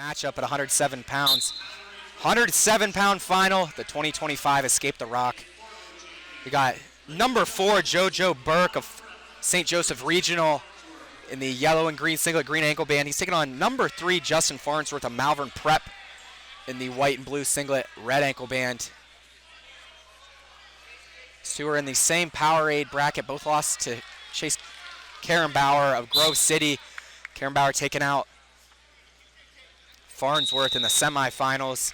matchup at 107 pounds. 107-pound final, the 2025 Escape the Rock. We got number 4, JoJo Burke of St. Joseph Regional in the yellow and green singlet, green ankle band. He's taking on number 3, Justin Farnsworth of Malvern Prep in the white and blue singlet, red ankle band. These two are in the same Powerade bracket, both lost to Chase Karrenbauer of Grove City. Karrenbauer taking out Farnsworth in the semifinals,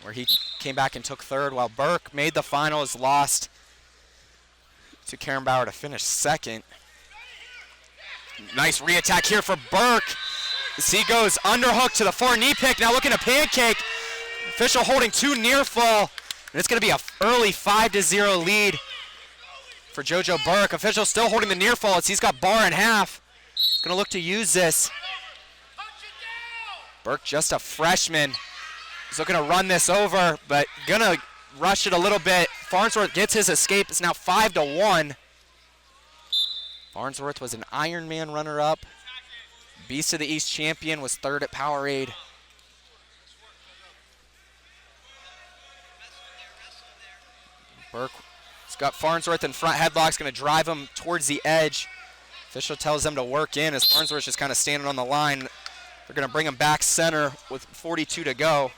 where he came back and took third, while Burke made the finals, lost to Karrenbauer to finish second. Nice re-attack here for Burke as he goes underhook to the 4 knee pick, now looking to pancake. Official holding 2 near fall, and it's going to be an early 5-0 lead for JoJo Burke. Official still holding the near fall as he's got bar in half. He's going to look to use this. Burke, just a freshman, he's looking to run this over, but going to rush it a little bit. Farnsworth gets his escape. It's now 5-1. Farnsworth was an Ironman runner-up. Beast of the East champion, was third at Powerade. Burke has got Farnsworth in front headlock, going to drive him towards the edge. Official tells them to work in as Farnsworth just kind of standing on the line. They're going to bring him back center with 42 to go.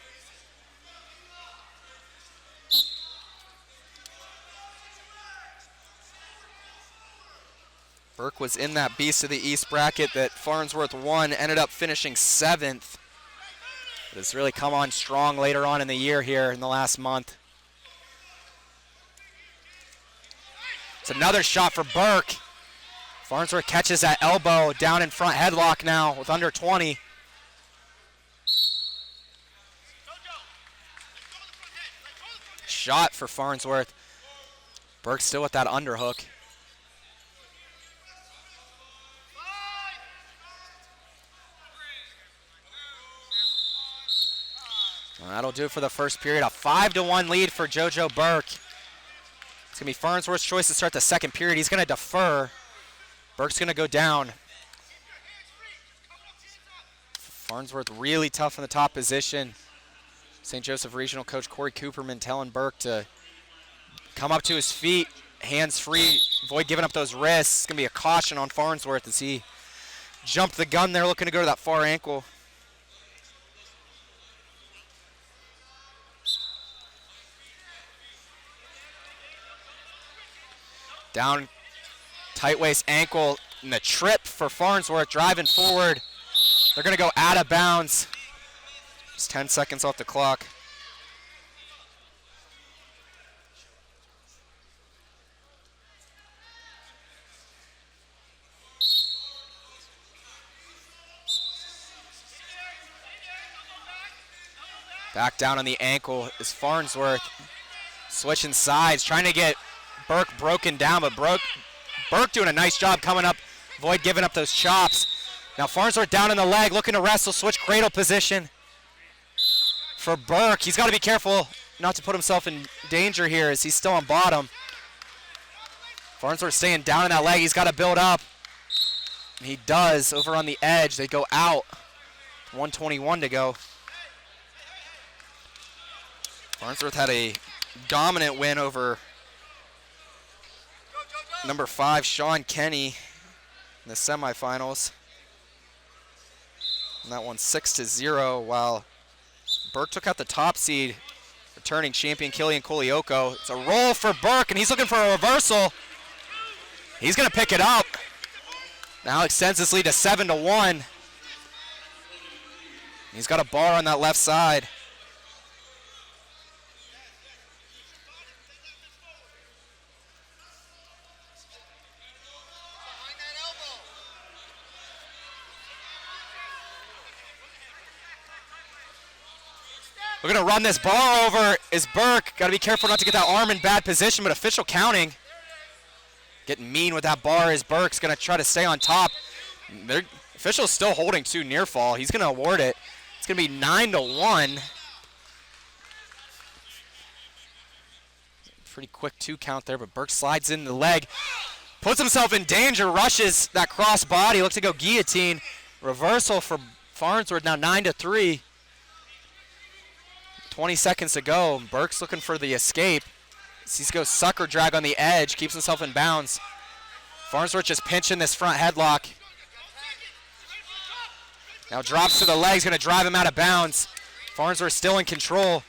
Burke was in that Beast of the East bracket that Farnsworth won, ended up finishing 7th. But it's really come on strong later on in the year here in the last month. It's another shot for Burke. Farnsworth catches that elbow, down in front headlock now with under 20. Shot for Farnsworth. Burke still with that underhook. Well, that'll do it for the first period. A 5-1 lead for JoJo Burke. It's going to be Farnsworth's choice to start the second period. He's going to defer. Burke's going to go down. Farnsworth really tough in the top position. St. Joseph Regional Coach Corey Cooperman telling Burke to come up to his feet, hands free, avoid giving up those wrists. It's going to be a caution on Farnsworth as he jumped the gun there, looking to go to that far ankle. Down, tight waist ankle, and the trip for Farnsworth, driving forward. They're going to go out of bounds. Just 10 seconds off the clock. Back down on the ankle is Farnsworth. Switching sides, trying to get Burke broken down, but Burke doing a nice job coming up, avoid giving up those chops. Now Farnsworth down in the leg, looking to wrestle, switch cradle position for Burke. He's got to be careful not to put himself in danger here as he's still on bottom. Farnsworth staying down in that leg, he's got to build up. And he does, over on the edge. They go out, 1:21 to go. Farnsworth had a dominant win over number 5, Sean Kenny, in the semifinals. And that one 6-0, while Burke took out the top seed, returning champion Killian Kolioko. It's a roll for Burke, and he's looking for a reversal. He's going to pick it up. Now extends this lead to 7-1. He's got a bar on that left side. We're going to run this bar over is Burke. Got to be careful not to get that arm in bad position, but official counting. Getting mean with that bar as Burke's going to try to stay on top. The official's still holding 2 near fall. He's going to award it. It's going to be 9-1. Pretty quick 2 count there, but Burke slides in the leg. Puts himself in danger, rushes that cross body, looks to go guillotine. Reversal for Farnsworth, now 9-3. 20 seconds to go. Burke's looking for the escape. He goes sucker drag on the edge, keeps himself in bounds. Farnsworth just pinching this front headlock. Now drops to the legs, gonna drive him out of bounds. Farnsworth still in control.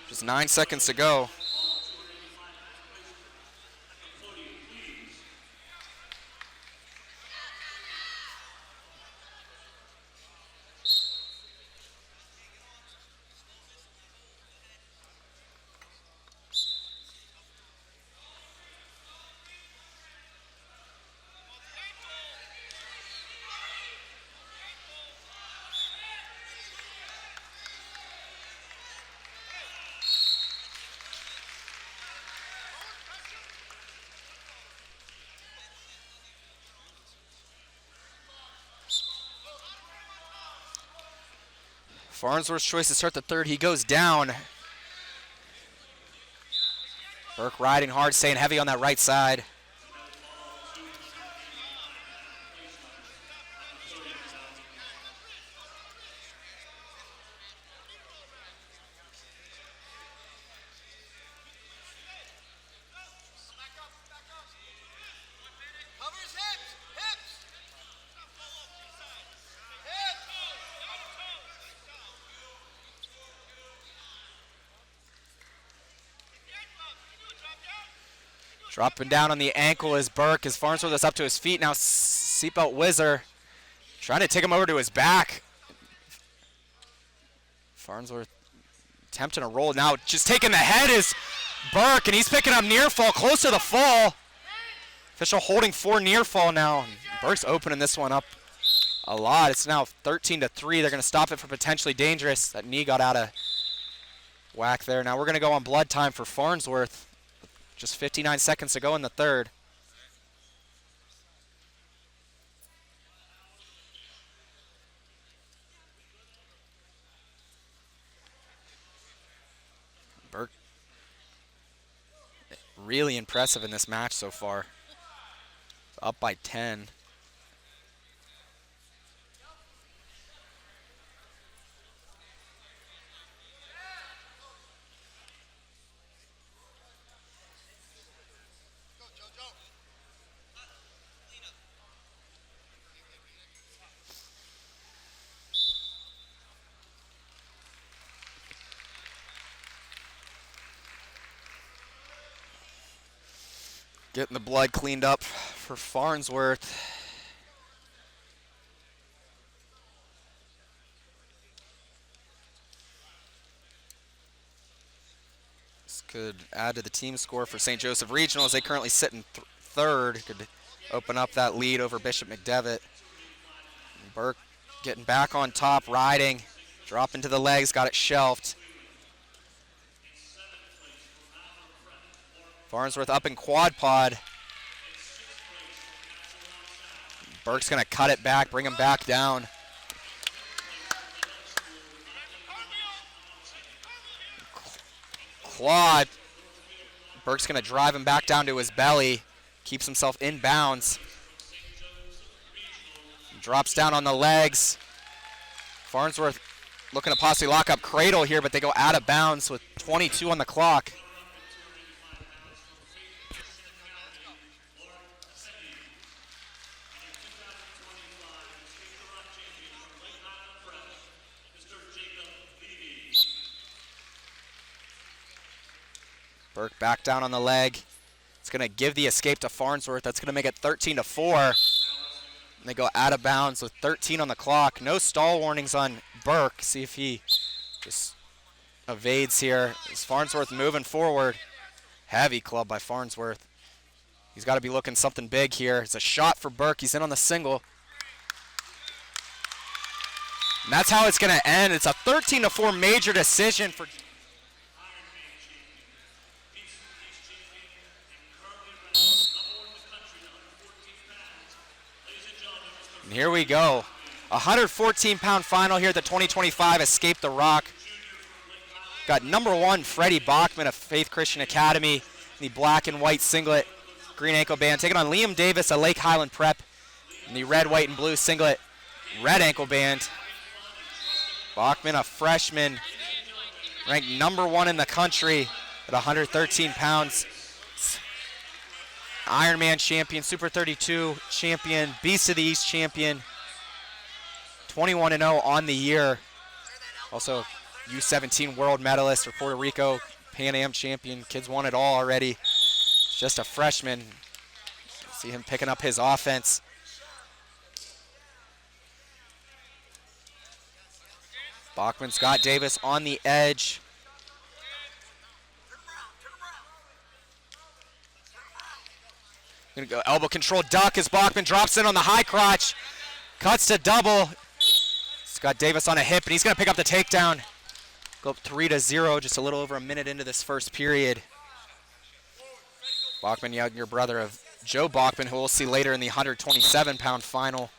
Just 9 seconds to go. Farnsworth's choice to start the third. He goes down. Burke riding hard, staying heavy on that right side. Dropping down on the ankle is Burke as Farnsworth is up to his feet. Now seatbelt whizzer trying to take him over to his back. Farnsworth attempting a roll. Now just taking the head is Burke, and he's picking up near fall, close to the fall. Official holding for near fall now. Burke's opening this one up a lot. It's now 13-3. They're going to stop it for potentially dangerous. That knee got out of whack there. Now we're going to go on blood time for Farnsworth. Just 59 seconds to go in the third. Burke, really impressive in this match so far. Up by 10. Getting the blood cleaned up for Farnsworth. This could add to the team score for St. Joseph Regional as they currently sit in third. Could open up that lead over Bishop McDevitt. Burke getting back on top, riding, dropping to the legs, got it shelved. Farnsworth up in quad pod. Burke's going to cut it back, bring him back down. Claw. Burke's going to drive him back down to his belly. Keeps himself in bounds. Drops down on the legs. Farnsworth looking to possibly lock up cradle here, but they go out of bounds with 22 on the clock. Burke back down on the leg. It's going to give the escape to Farnsworth. That's going to make it 13-4. And they go out of bounds with 13 on the clock. No stall warnings on Burke. See if he just evades here. Is Farnsworth moving forward? Heavy club by Farnsworth. He's got to be looking something big here. It's a shot for Burke. He's in on the single. And that's how it's going to end. It's a 13-4 major decision for... And here we go. 114-pound final here at the 2025 Escape the Rock. Got number 1 Freddie Bachman of Faith Christian Academy in the black and white singlet, green ankle band, taking on Liam Davis of Lake Highland Prep, in the red, white, and blue singlet, red ankle band. Bachman, a freshman, ranked #1 in the country at 113 pounds. Ironman champion, Super 32 champion, Beast of the East champion, 21-0 on the year. Also U17 world medalist for Puerto Rico, Pan Am champion. Kids won it all already. Just a freshman. See him picking up his offense. Bachman, Scott Davis on the edge. Gonna go elbow control duck as Bachman drops in on the high crotch. Cuts to double. Scott Davis on a hip, and he's gonna pick up the takedown. Go up 3-0, just a little over a minute into this first period. Bachman, younger brother of Joe Bachman, who we'll see later in the 127-pound final.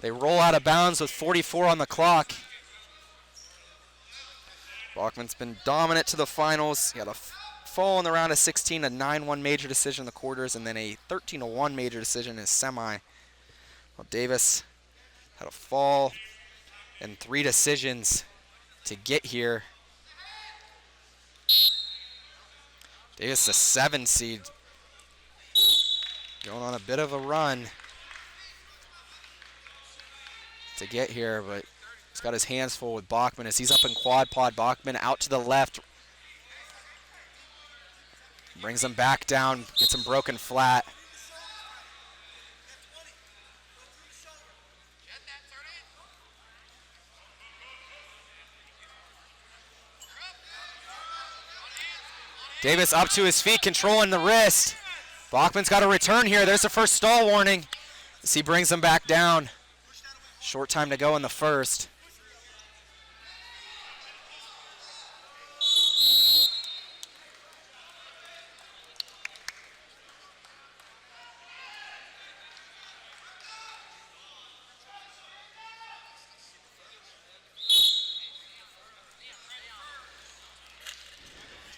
They roll out of bounds with 44 on the clock. Bachman's been dominant to the finals. He had a fall in the round of 16, a 9-1 major decision in the quarters, and then a 13-1 major decision in his semi. Well, Davis had a fall and 3 decisions to get here. Davis, a 7 seed, going on a bit of a run to get here, but he's got his hands full with Bachman as he's up in quad pod. Bachman out to the left. Brings him back down, gets him broken flat. Davis up to his feet, controlling the wrist. Bachman's got a return here. There's the first stall warning as he brings him back down. Short time to go in the first.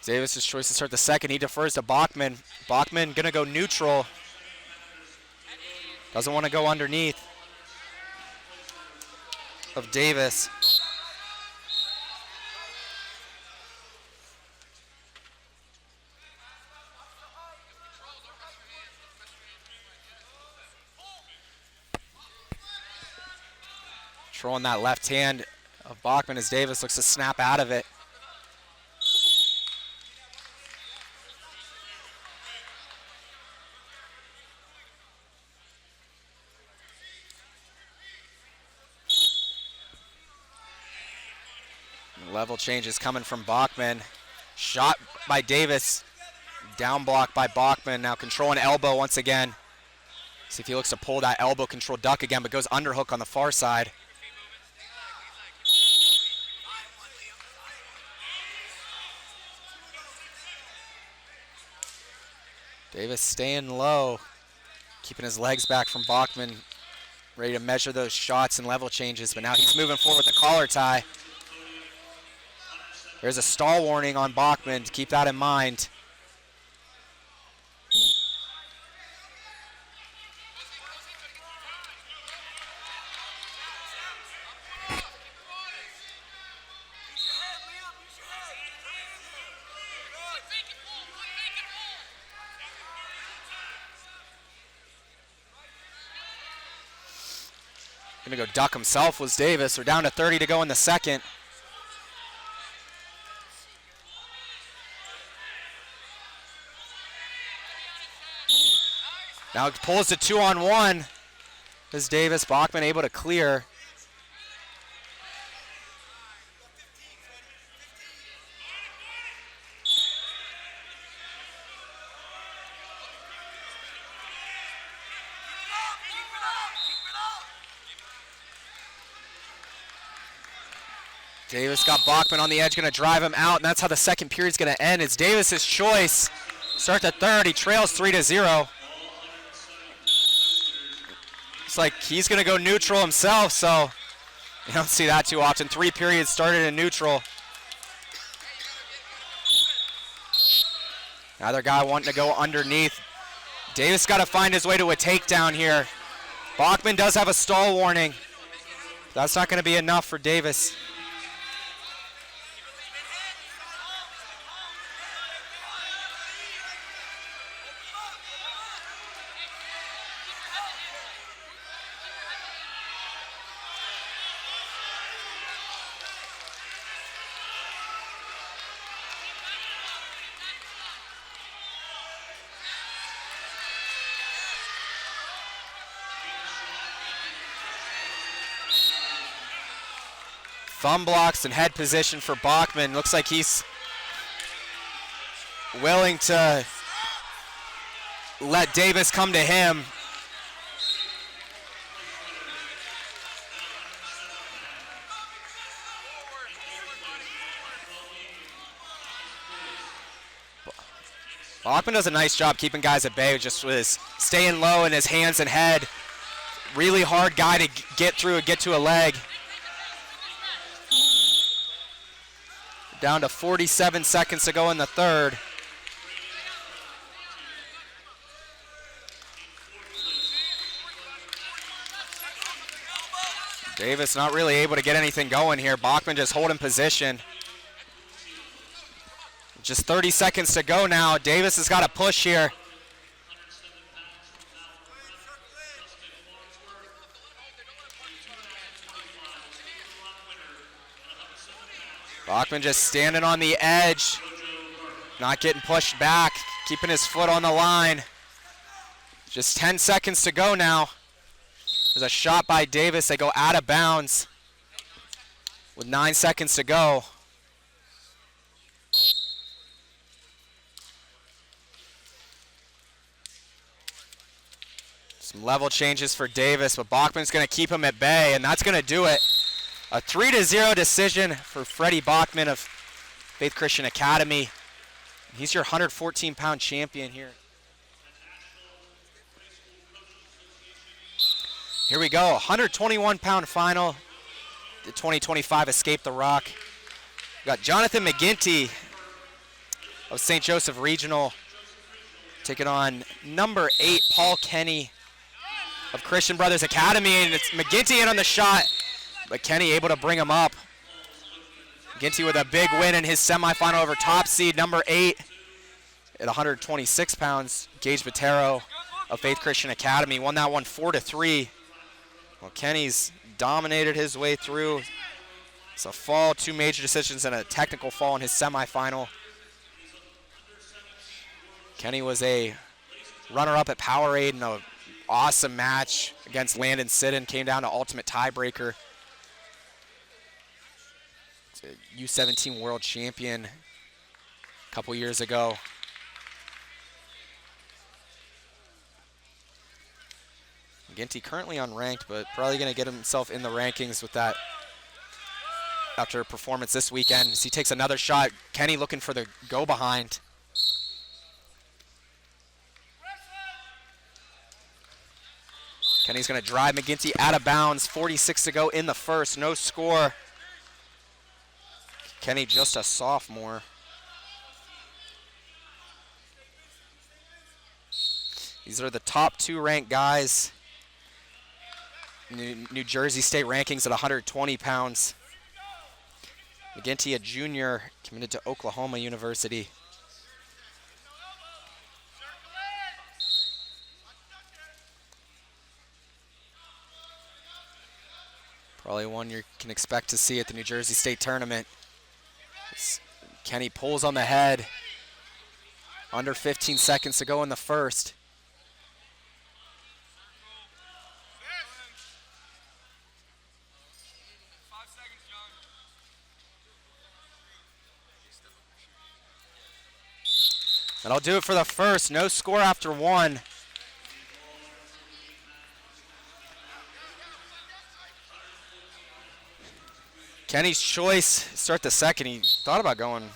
Davis's choice to start the second. He defers to Bachman. Bachman gonna go neutral. Doesn't want to go underneath of Davis. Controlling that left hand of Bachman as Davis looks to snap out of it. Level changes coming from Bachman. Shot by Davis. Down block by Bachman. Now controlling elbow once again. See if he looks to pull that elbow control duck again, but goes underhook on the far side. Davis staying low, keeping his legs back from Bachman, ready to measure those shots and level changes, but now he's moving forward with the collar tie. There's a stall warning on Bachman to keep that in mind. Gonna go duck himself was Davis. We're down to 30 to go in the second. Now it pulls to 2-on-1. As Davis, Bachman able to clear. Davis got Bachman on the edge, gonna drive him out, and that's how the second period's gonna end. It's Davis's choice. Start the third, he trails 3-0. It's like he's gonna go neutral himself, so you don't see that too often. 3 periods started in neutral. Another guy wanting to go underneath. Davis gotta find his way to a takedown here. Bachman does have a stall warning. That's not going to be enough for Davis. Thumb blocks and head position for Bachman. Looks like he's willing to let Davis come to him. Bachman does a nice job keeping guys at bay, just with his staying low in his hands and head. Really hard guy to get through and get to a leg. Down to 47 seconds to go in the third. Davis not really able to get anything going here. Bachman just holding position. Just 30 seconds to go now. Davis has got to push here. Bachman just standing on the edge, not getting pushed back, keeping his foot on the line. Just 10 seconds to go now. There's a shot by Davis. They go out of bounds with 9 seconds to go. Some level changes for Davis, but Bachman's going to keep him at bay, and that's going to do it. A 3-0 decision for Freddie Bachman of Faith Christian Academy. He's your 114-pound champion here. Here we go, 121-pound final. The 2025 Escape the Rock. We got Jonathan McGinty of St. Joseph Regional taking on number 8, Paul Kenny of Christian Brothers Academy, and it's McGinty in on the shot, but Kenny able to bring him up. McGinty with a big win in his semifinal over top seed number 8 at 126 pounds. Gage Botero of Faith Christian Academy won that one 4-3. Well, Kenny's dominated his way through. It's a fall, 2 major decisions, and a technical fall in his semifinal. Kenny was a runner-up at Powerade in an awesome match against Landon Sidden. Came down to ultimate tiebreaker. It's a U17 world champion a couple years ago. McGinty currently unranked, but probably going to get himself in the rankings with that after a performance this weekend. As he takes another shot, Kenny looking for the go behind. Kenny's going to drive McGinty out of bounds. 46 to go in the first. No score. Kenny just a sophomore. These are the top 2 ranked guys. New Jersey State rankings at 120 pounds. McGinty, a junior, committed to Oklahoma University. Probably one you can expect to see at the New Jersey State tournament. Kenny pulls on the head. Under 15 seconds to go in the first. That'll do it for the first. No score after 1. Kenny's choice, start the second. He thought about going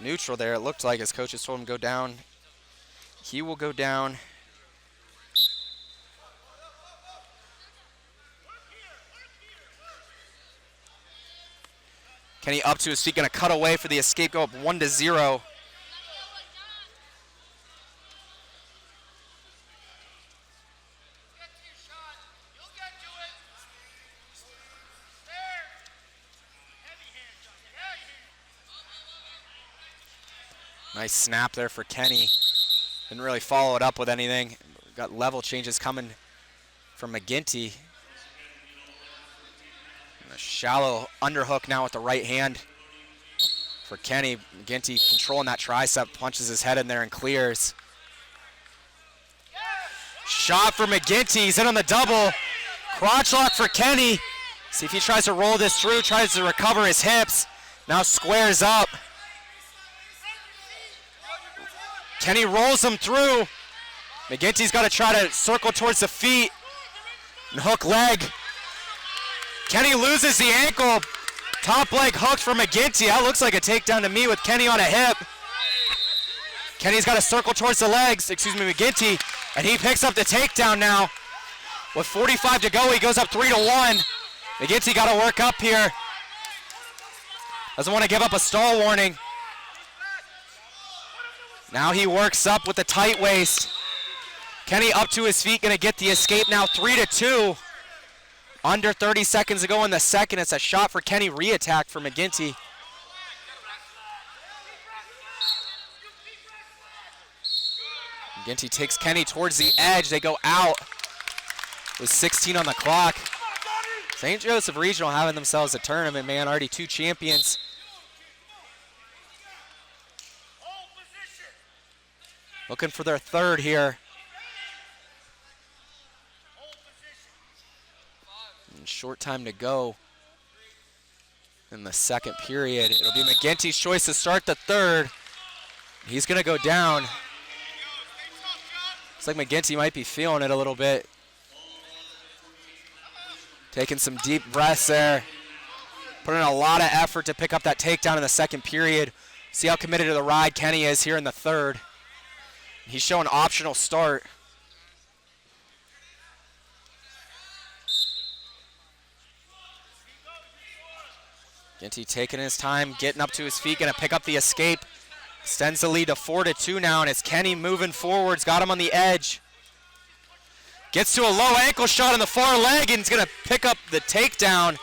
neutral there. It looked like his coaches told him to go down. He will go down. Kenny up to his feet, going to cut away for the escape, go up 1-0. Nice snap there for Kenny. Didn't really follow it up with anything. Got level changes coming from McGinty. And a shallow underhook now with the right hand for Kenny. McGinty controlling that tricep, punches his head in there and clears. Shot for McGinty, he's in on the double. Crotch lock for Kenny. See if he tries to roll this through, tries to recover his hips. Now squares up. Kenny rolls him through. McGinty's got to try to circle towards the feet and hook leg. Kenny loses the ankle. Top leg hooked for McGinty. That looks like a takedown to me with Kenny on a hip. Kenny's got to circle towards the legs, McGinty, and he picks up the takedown now. With 45 to go, he goes up 3-1. McGinty got to work up here. Doesn't want to give up a stall warning. Now he works up with the tight waist. Kenny up to his feet, gonna get the escape now, 3-2. Under 30 seconds to go in the second. It's a shot for Kenny, re-attack for McGinty. McGinty takes Kenny towards the edge. They go out with 16 on the clock. St. Joseph Regional having themselves a tournament, man. Already 2 champions. Looking for their third here. And short time to go in the second period. It'll be McGinty's choice to start the third. He's going to go down. Looks like McGinty might be feeling it a little bit. Taking some deep breaths there. Putting in a lot of effort to pick up that takedown in the second period. See how committed to the ride Kenny is here in the third. He's showing optional start. McGinty taking his time, getting up to his feet, gonna pick up the escape. Extends the lead to 4-2 now, and it's Kenny moving forwards, got him on the edge. Gets to a low ankle shot on the far leg, and he's gonna pick up the takedown.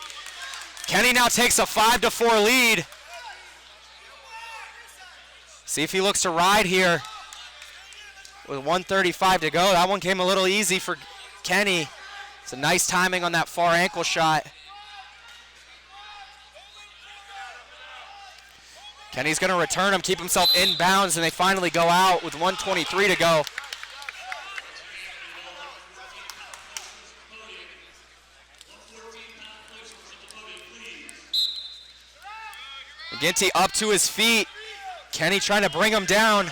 Kenny now takes a 5-4 lead. See if he looks to ride here. With 1:35 to go, that one came a little easy for Kenny. It's a nice timing on that far ankle shot. Kenny's gonna return him, keep himself in bounds, and they finally go out with 1:23 to go. McGinty up to his feet. Kenny trying to bring him down.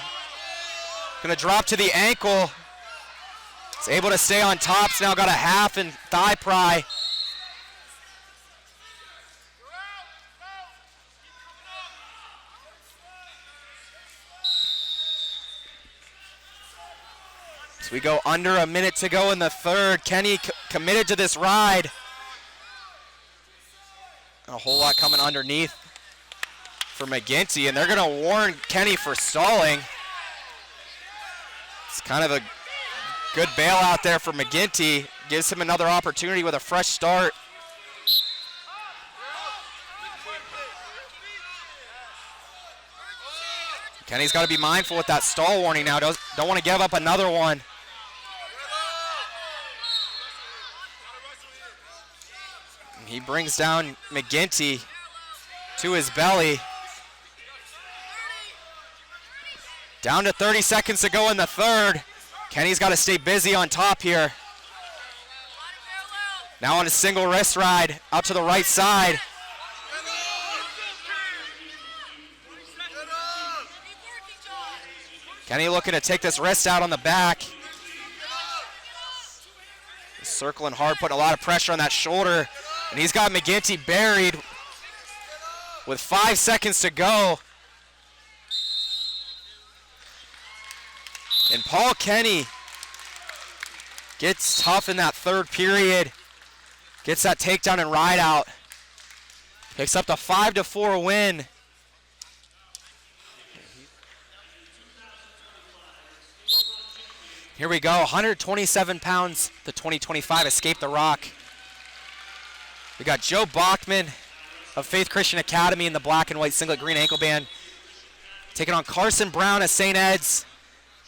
Gonna drop to the ankle. He's able to stay on top. Now got a half and thigh pry. So we go under a minute to go in the third. Kenny committed to this ride. A whole lot coming underneath for McGinty, and they're gonna warn Kenny for stalling. It's kind of a good bailout there for McGinty. Gives him another opportunity with a fresh start. Kenny's got to be mindful with that stall warning now. Don't want to give up another one. And he brings down McGinty to his belly. Down to 30 seconds to go in the third. Kenny's got to stay busy on top here. Now on a single wrist ride out to the right side. Kenny looking to take this wrist out on the back. He's circling hard, putting a lot of pressure on that shoulder. And he's got McGinty buried with 5 seconds to go. And Paul Kenny gets tough in that third period. Gets that takedown and ride out. Picks up the 5-4 win. Here we go, 127 pounds, the 2025 Escape the Rock. We got Joe Bachman of Faith Christian Academy in the black and white singlet green ankle band. taking on Carson Brown of St. Ed's.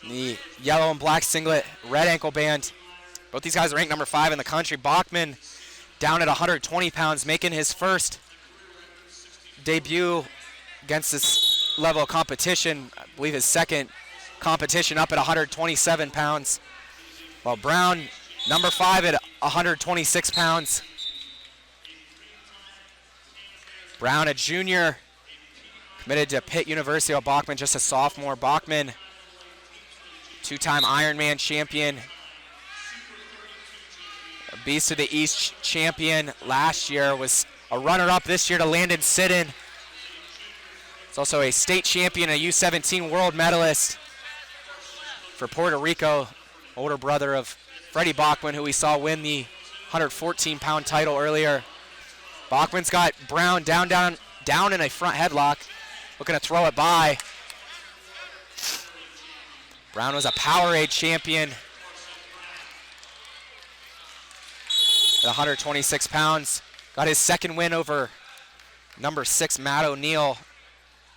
The yellow and black singlet, red ankle band. Both these guys are ranked number 5 in the country. Bachman down at 120 pounds, making his first debut against this level of competition. I believe his second competition up at 127 pounds. While Brown, number 5 at 126 pounds. Brown, a junior, committed to Pitt University, while Bachman just a sophomore. Bachman, two-time Ironman champion, a Beast of the East champion last year, was a runner-up this year to Landon Sidden. He's also a state champion, a U17 world medalist for Puerto Rico, older brother of Freddie Bachman, who we saw win the 114-pound title earlier. Bachman's got Brown down in a front headlock, looking to throw it by. Brown was a Powerade champion at 126 pounds. Got his second win over number 6 Matt O'Neill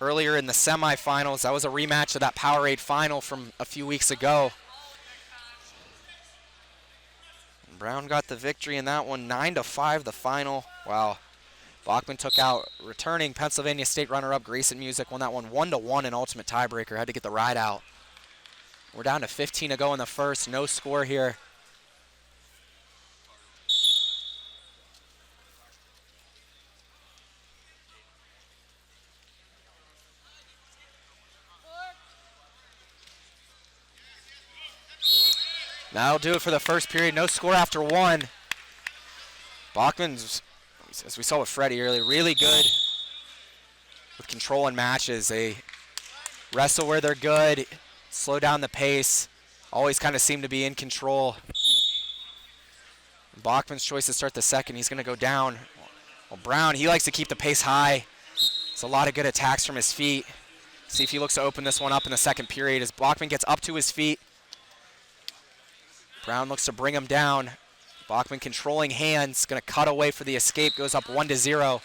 earlier in the semifinals. That was a rematch of that Powerade final from a few weeks ago. And Brown got the victory in that one, 9-5 the final. Wow. Bachman took out returning Pennsylvania State runner-up Grayson Music, won that one 1-1 in ultimate tiebreaker, had to get the ride out. We're down to 15 to go in the first, no score here. That'll do it for the first period, no score after 1. Bachman's, as we saw with Freddie earlier, really good with control in matches. They wrestle where they're good, slow down the pace, always kind of seem to be in control. Bachman's choice to start the second, he's going to go down. Well, Brown, he likes to keep the pace high. It's a lot of good attacks from his feet. See if he looks to open this one up in the second period as Bachman gets up to his feet. Brown looks to bring him down. Bachman controlling hands, going to cut away for the escape, goes up 1-0.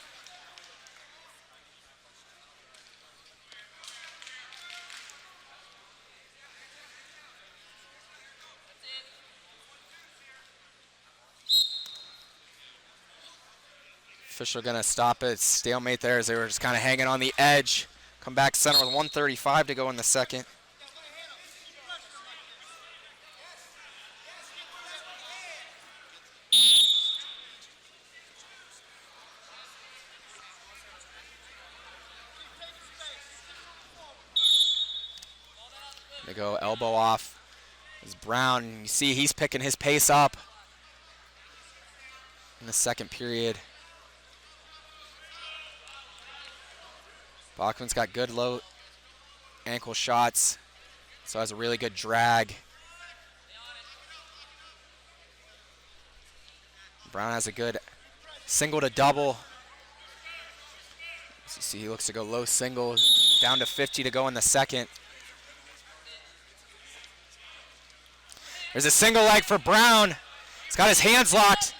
Official going to stop it. Stalemate there as they were just kind of hanging on the edge. Come back center with 1:35 to go in the second. They go elbow off. As Brown, you see he's picking his pace up in the second period. Bachman's got good low ankle shots, so has a really good drag. Brown has a good single to double. As you see, he looks to go low single, down to 50 to go in the second. There's a single leg for Brown. He's got his hands locked.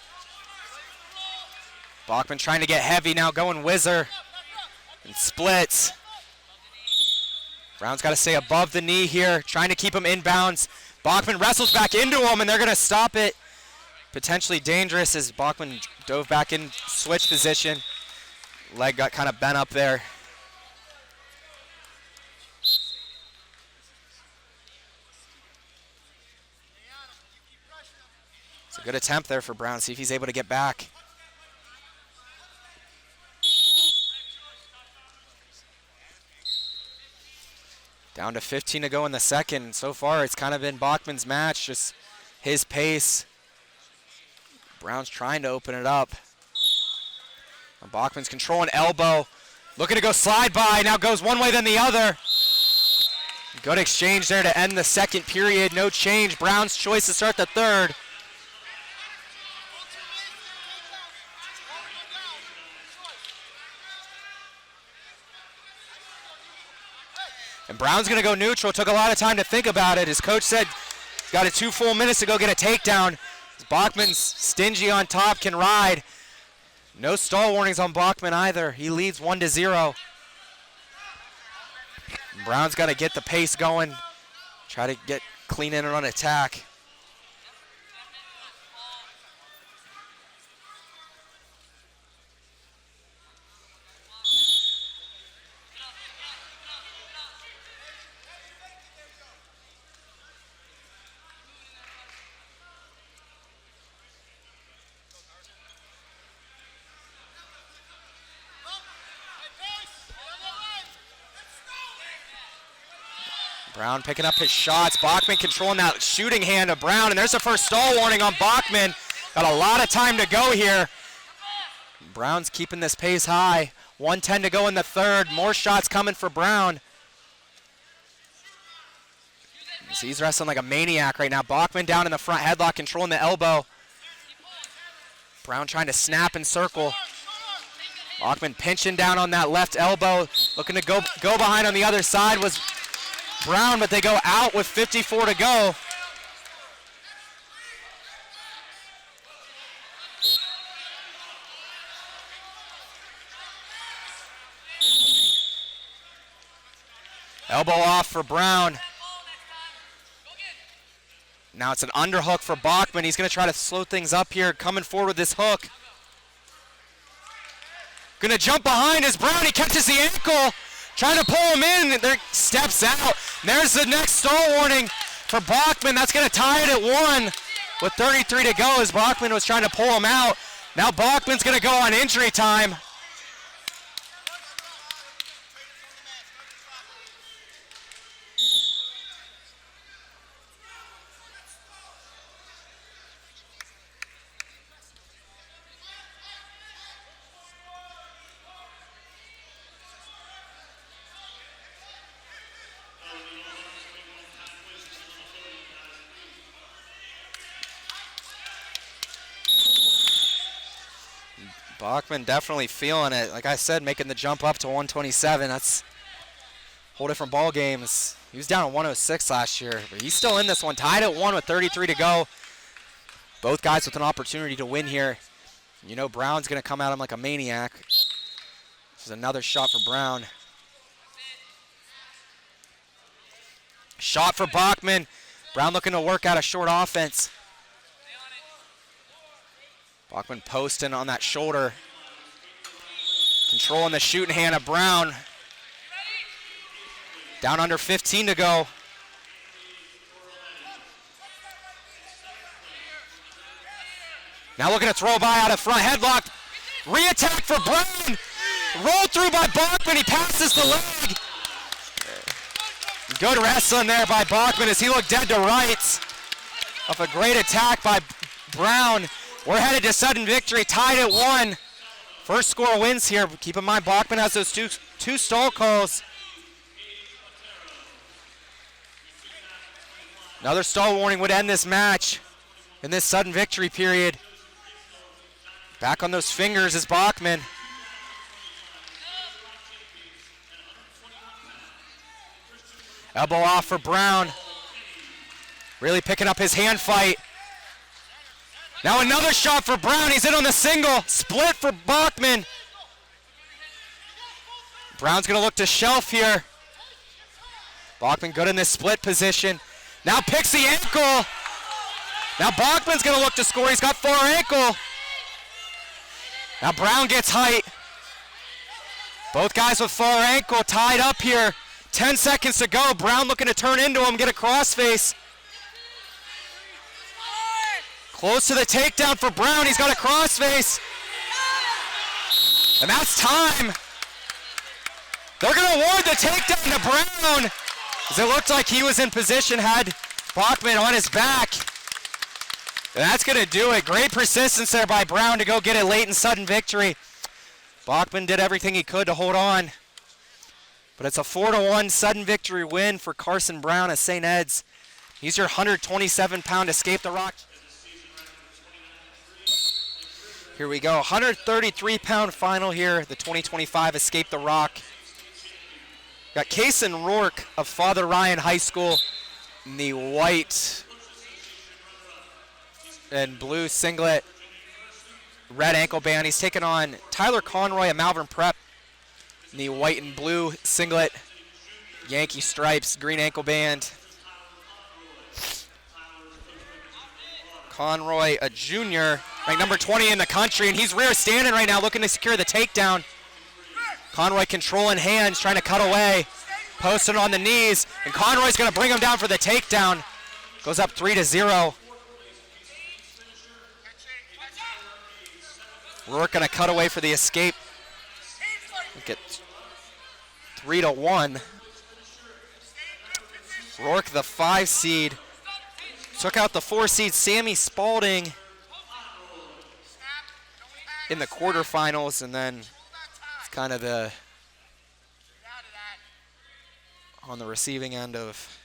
Bachman trying to get heavy now, going whizzer. And splits. Brown's got to stay above the knee here, trying to keep him inbounds. Bachman wrestles back into him, and they're going to stop it. Potentially dangerous as Bachman dove back in switch position. Leg got kind of bent up there. It's a good attempt there for Brown. See if he's able to get back. Down to 15 to go in the second. So far, it's kind of been Bachman's match, just his pace. Brown's trying to open it up. And Bachman's controlling elbow. Looking to go slide by. Now goes one way, then the other. Good exchange there to end the second period. No change. Brown's choice to start the third. And Brown's going to go neutral. Took a lot of time to think about it. His coach said got it 2 full minutes to go get a takedown. Bachman's stingy on top, can ride. No stall warnings on Bachman either. He leads 1-0. Brown's got to get the pace going, try to get clean in and on attack. Brown picking up his shots. Bachman controlling that shooting hand of Brown, and there's the first stall warning on Bachman. Got a lot of time to go here. Brown's keeping this pace high. 1:10 to go in the third. More shots coming for Brown. So he's wrestling like a maniac right now. Bachman down in the front headlock, controlling the elbow. Brown trying to snap and circle. Bachman pinching down on that left elbow, looking to go behind on the other side was Brown, but they go out with 54 to go. Elbow off for Brown. Now it's an underhook for Bachman. He's going to try to slow things up here, coming forward with this hook. Going to jump behind as Brown. He catches the ankle. Trying to pull him in, there steps out. There's the next stall warning for Bachman. That's going to tie it at 1 with 33 to go as Bachman was trying to pull him out. Now Bachman's going to go on injury time. Bachman definitely feeling it. Like I said, making the jump up to 127. That's a whole different ball games. He was down at 106 last year, but he's still in this one. Tied at 1 with 33 to go. Both guys with an opportunity to win here. You know Brown's going to come at him like a maniac. This is another shot for Brown. Shot for Bachman. Brown looking to work out a short offense. Bachman posting on that shoulder. Controlling the shooting hand of Brown. Down under 15 to go. Now looking to throw by out of front. Headlock. Re-attack for Brown. Rolled through by Bachman. He passes the leg. Good wrestling there by Bachman as he looked dead to rights. Off a great attack by Brown. We're headed to sudden victory, tied at 1. First score wins here. Keep in mind, Bachman has those two stall calls. Another stall warning would end this match in this sudden victory period. Back on those fingers is Bachman. Elbow off for Brown. Really picking up his hand fight. Now another shot for Brown. He's in on the single. Split for Bachman. Brown's going to look to shelf here. Bachman good in this split position. Now picks the ankle. Now Bachman's going to look to score. He's got far ankle. Now Brown gets height. Both guys with far ankle tied up here. 10 seconds to go. Brown looking to turn into him, get a crossface. Close to the takedown for Brown. He's got a crossface. And that's time. They're going to award the takedown to Brown, as it looked like he was in position, had Bachman on his back. And that's going to do it. Great persistence there by Brown to go get a late and sudden victory. Bachman did everything he could to hold on. But it's a 4-1 sudden victory win for Carson Brown at St. Ed's. He's your 127-pound Escape the Rock. Here we go, 133-pound final here, the 2025 Escape the Rock. Got Kason Rourke of Father Ryan High School in the white and blue singlet, red ankle band. He's taking on Tyler Conroy of Malvern Prep in the white and blue singlet, Yankee stripes, green ankle band. Conroy, a junior, ranked number 20 in the country, and he's rear standing right now looking to secure the takedown. Conroy controlling hands, trying to cut away, posting on the knees, and Conroy's going to bring him down for the takedown. Goes up 3-0. Rourke going to cut away for the escape. Look at 3-1. Rourke, the 5 seed, took out the 4 seed Sammy Spalding in the quarterfinals, and then it's kind of the on the receiving end of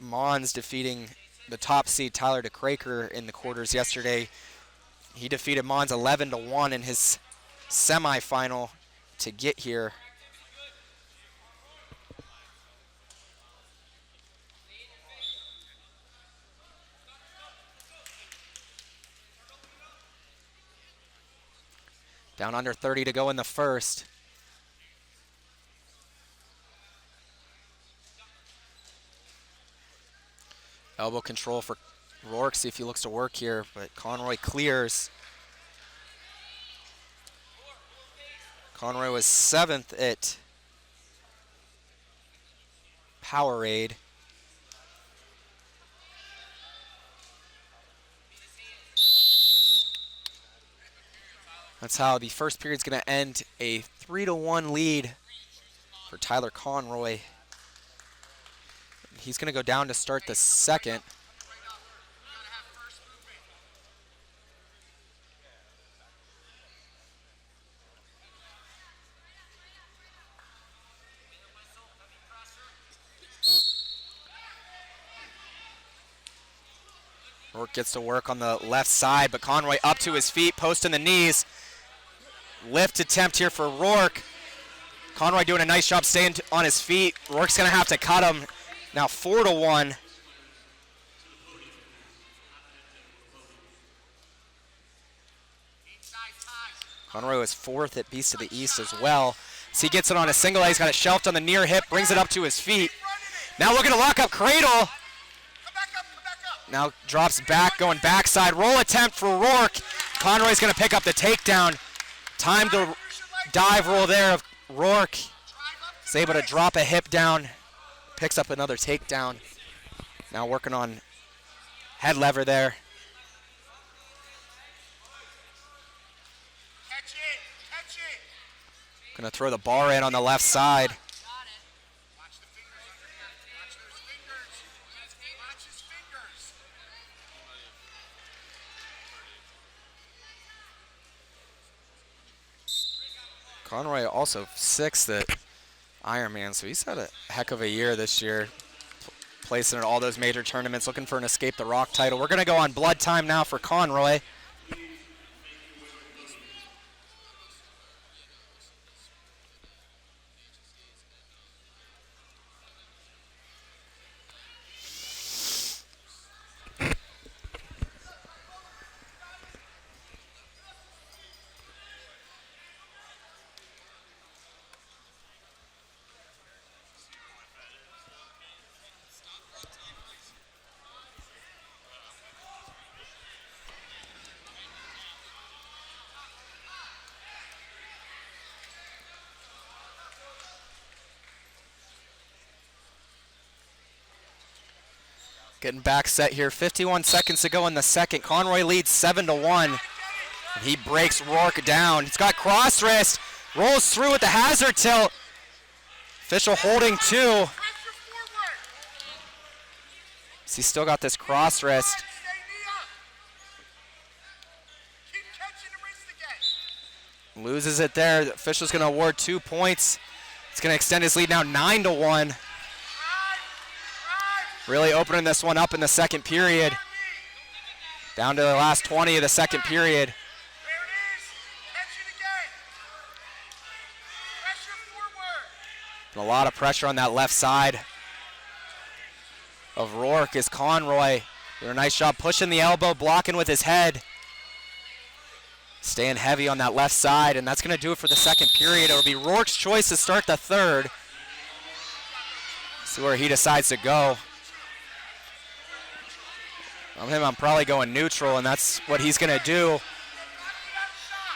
Mons defeating the top seed Tyler DeCraker in the quarters yesterday. He defeated Mons 11-1 in his semifinal to get here. Down under 30 to go in the first. Elbow control for Rourke, see if he looks to work here, but Conroy clears. Conroy was 7th at Powerade. That's how the first period's going to end, a 3-1 lead for Tyler Conroy. He's going to go down to start the second. Rourke gets to work on the left side, but Conroy up to his feet, posting the knees. Lift attempt here for Rourke. Conroy doing a nice job staying on his feet. Rourke's going to have to cut him. Now 4-1. Conroy was 4th at Beast of the East as well. So he gets it on a single leg. He's got it shelved on the near hip, brings it up to his feet. Now looking to lock up cradle. Now drops back, going backside. Roll attempt for Rourke. Conroy's going to pick up the takedown. Time to dive roll there of Rourke. Is able to drop a hip down. Picks up another takedown. Now working on head lever there. Gonna throw the bar in on the left side. Conroy also 6th at Ironman, so he's had a heck of a year this year, placing in all those major tournaments, looking for an Escape the Rock title. We're going to go on blood time now for Conroy. Getting back set here, 51 seconds to go in the second. Conroy leads 7-1. He breaks Rourke down. He's got cross wrist, rolls through with the hazard tilt. Official holding 2. So he's still got this cross wrist. Loses it there. The official's going to award 2 points. It's going to extend his lead now 9-1. Really opening this one up in the second period. Down to the last 20 of the second period. And a lot of pressure on that left side of Rourke as Conroy doing a nice job pushing the elbow, blocking with his head. Staying heavy on that left side, and that's going to do it for the second period. It'll be Rourke's choice to start the third. See where he decides to go. On him, I'm probably going neutral, and that's what he's going to do.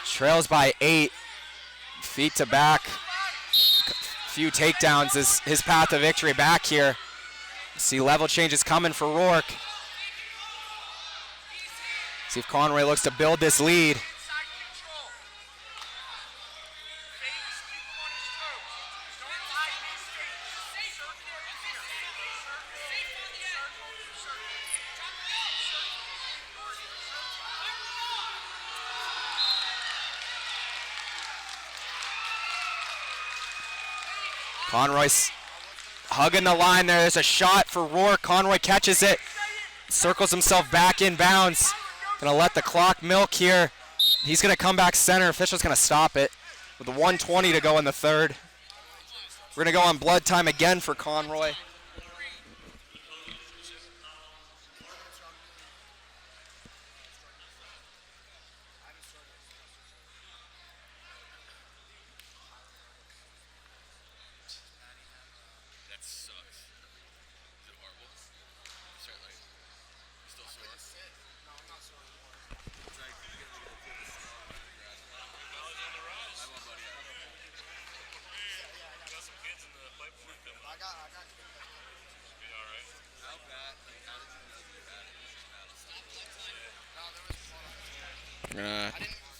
Trails by 8. Feet to back. Few takedowns is his path to victory back here. See level changes coming for Rourke. See if Conroy looks to build this lead. Conroy's hugging the line there. There's a shot for Rourke. Conroy catches it, circles himself back in bounds. Gonna let the clock milk here. He's gonna come back center. Official's gonna stop it with 1:20 to go in the third. We're gonna go on blood time again for Conroy.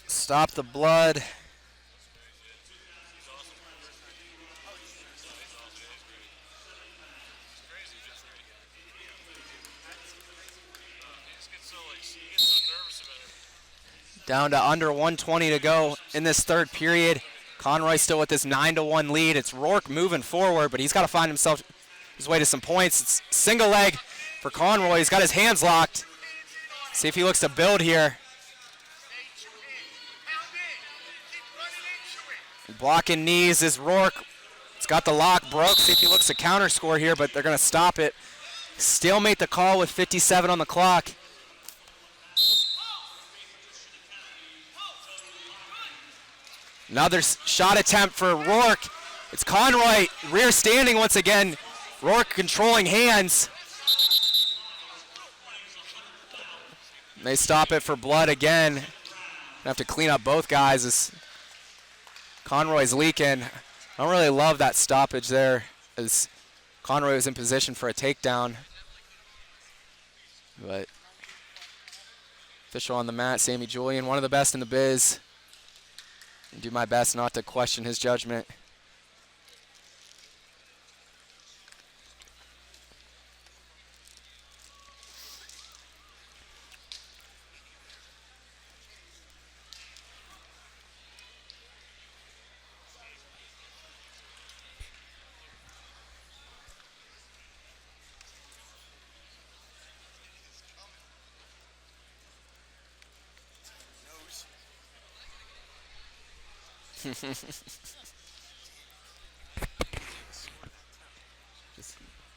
Stop the blood. Down to under 1:20 to go in this third period. Conroy still with this 9-1 lead. It's Rourke moving forward, but he's got to find himself his way to some points. It's single leg for Conroy. He's got his hands locked. See if he looks to build here. Blocking knees is Rourke. It's got the lock broke. See if he looks to counter score here, but they're going to stop it. Stalemate the call with 57 on the clock. Another shot attempt for Rourke. It's Conroy rear standing once again. Rourke controlling hands. They stop it for blood again. Have to clean up both guys as Conroy's leaking. I don't really love that stoppage there as Conroy was in position for a takedown. But official on the mat, Sammy Julian, one of the best in the biz. Do my best not to question his judgment.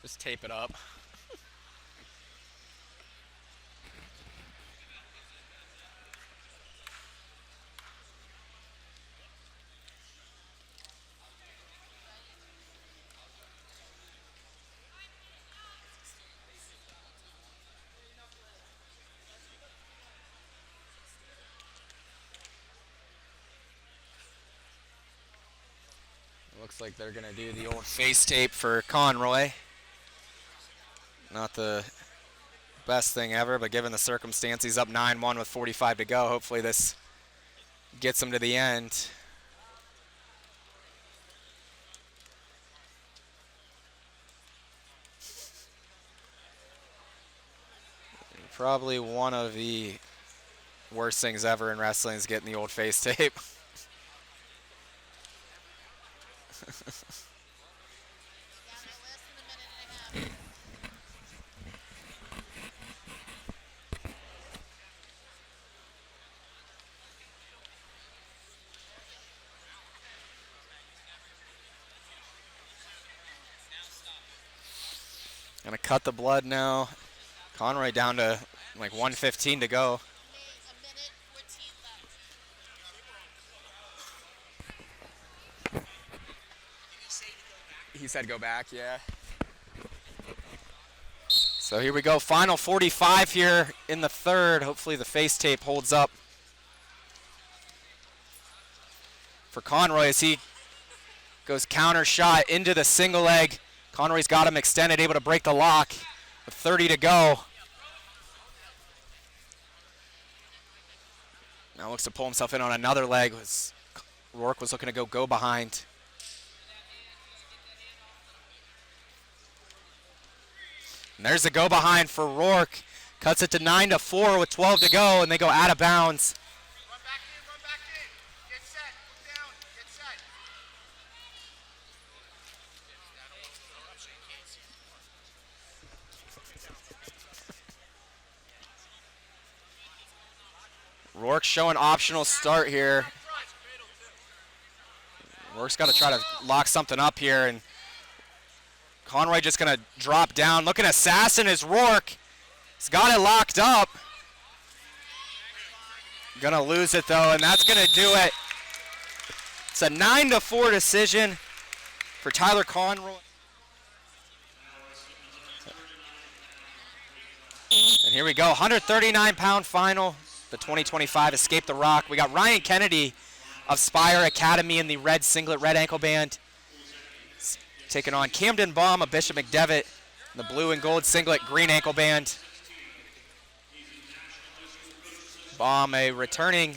just tape it up. Looks like they're going to do the old face tape for Conroy. Not the best thing ever, but given the circumstance, he's up 9-1 with 45 to go. Hopefully this gets him to the end. Probably one of the worst things ever in wrestling is getting the old face tape. Gonna cut the blood now. Conroy down to like 1:15 to go. He said go back, yeah. So here we go, final 45 here in the third. Hopefully the face tape holds up for Conroy as he goes counter shot into the single leg. Conroy's got him extended, able to break the lock with 30 to go. Now looks to pull himself in on another leg. Rourke was looking to go behind. And there's the go behind for Rourke. Cuts it to 9-4 with 12 to go, and they go out of bounds. Run back in. Get set. Look down. Get set. Rourke showing optional start here. Rourke's got to try to lock something up here, and Conroy just going to drop down. Looking assassin is Rourke. He's got it locked up. Gonna lose it though, and that's gonna do it. It's a 9-4 decision for Tyler Conroy. And here we go, 139-pound final. The 2025 Escape the Rock. We got Ryan Kennedy of Spire Academy in the red singlet, red ankle band, taking on Camden Baum of Bishop McDevitt in the blue and gold singlet, green ankle band. Baum, a returning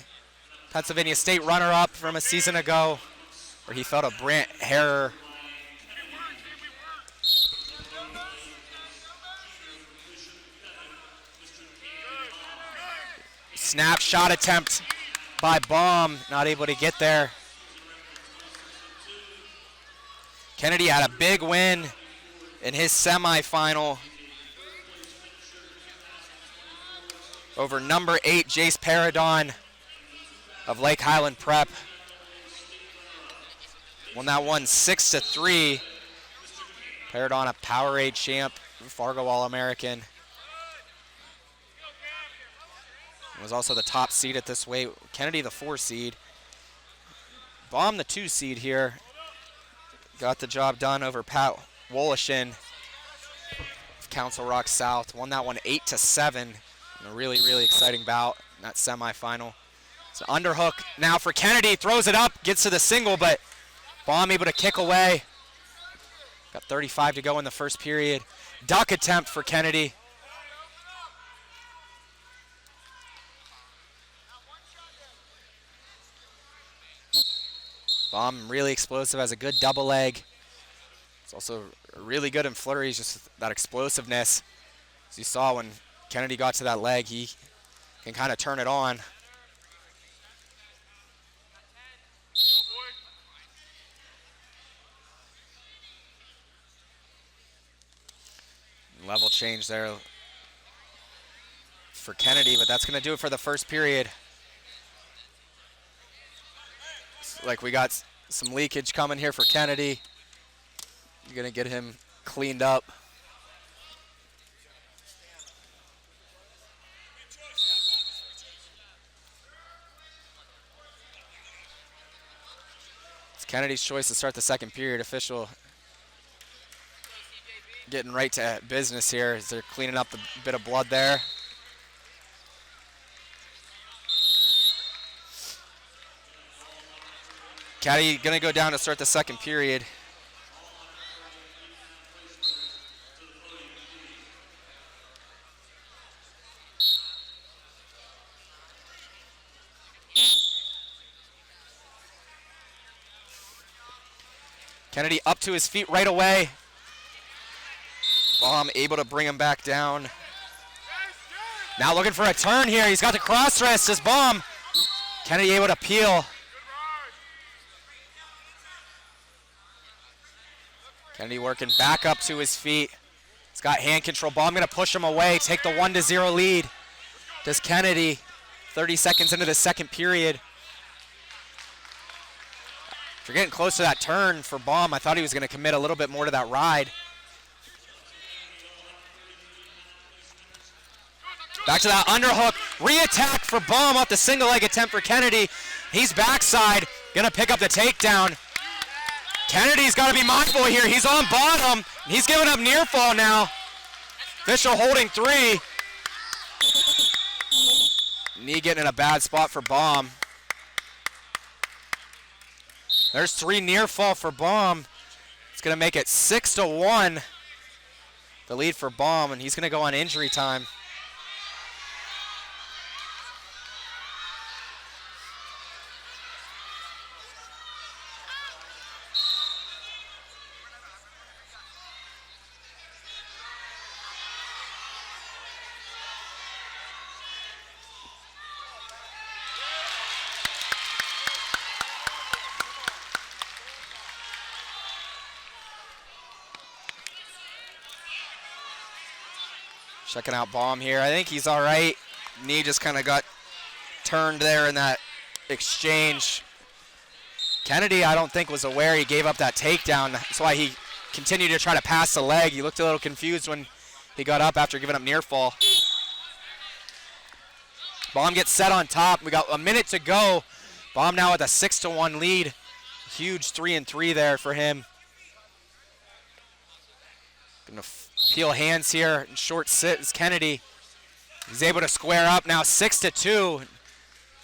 Pennsylvania State runner-up from a season ago, where he felt a Brant Harrer. Snap shot attempt by Baum, not able to get there. Kennedy had a big win in his semifinal over number 8 Jace Paradon of Lake Highland Prep. Won that one 6-3. Paradon, a Powerade champ, Fargo All-American. Was also the top seed at this weight. Kennedy the 4 seed. Baum the 2 seed here. Got the job done over Pat Wolishin of Council Rock South. Won that one 8-7 in a really, really exciting bout in that semifinal. So underhook now for Kennedy. Throws it up, gets to the single, but Baum able to kick away. Got 35 to go in the first period. Duck attempt for Kennedy. Baum really explosive, has a good double leg. It's also really good in flurries, just that explosiveness. As you saw when Kennedy got to that leg, he can kind of turn it on. Level change there for Kennedy, but that's going to do it for the first period. Like we got some leakage coming here for Kennedy. You're going to get him cleaned up. It's Kennedy's choice to start the second period. Official getting right to business here as they're cleaning up the bit of blood there. Caddy gonna go down to start the second period. Kennedy up to his feet right away. Baum able to bring him back down. Now looking for a turn here. He's got the cross wrist as Baum. Kennedy able to peel. Kennedy working back up to his feet. He's got hand control. Baum gonna push him away, take the 1-0 lead. Does Kennedy, 30 seconds into the second period. If you're getting close to that turn for Baum, I thought he was gonna commit a little bit more to that ride. Back to that underhook, re-attack for Baum off the single leg attempt for Kennedy. He's backside, gonna pick up the takedown. Kennedy's got to be mindful here. He's on bottom. He's giving up near fall now. Official holding 3. Knee getting in a bad spot for Baum. There's 3 near fall for Baum. It's going to make it 6-1. The lead for Baum, and he's going to go on injury time. Checking out Baum here. I think he's all right. Knee just kind of got turned there in that exchange. Kennedy, I don't think, was aware he gave up that takedown. That's why he continued to try to pass the leg. He looked a little confused when he got up after giving up near fall. Baum gets set on top. We got a minute to go. Baum now with a 6-1 lead. Huge 3-3 there for him. Gonna peel hands here and short sit is Kennedy. He's able to square up now 6-2.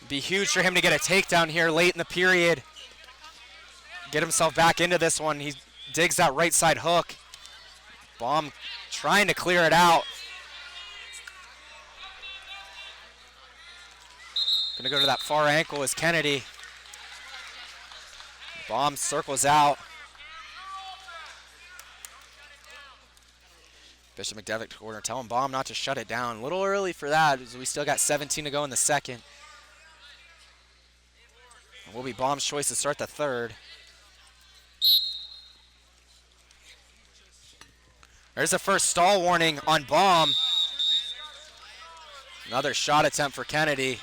Be huge for him to get a takedown here late in the period. Get himself back into this one. He digs that right side hook. Baum trying to clear it out. Gonna go to that far ankle is Kennedy. Baum circles out. Bishop McDevitt corner telling Baum not to shut it down. A little early for that, as we still got 17 to go in the second. It will be Baum's choice to start the third. There's the first stall warning on Baum. Another shot attempt for Kennedy.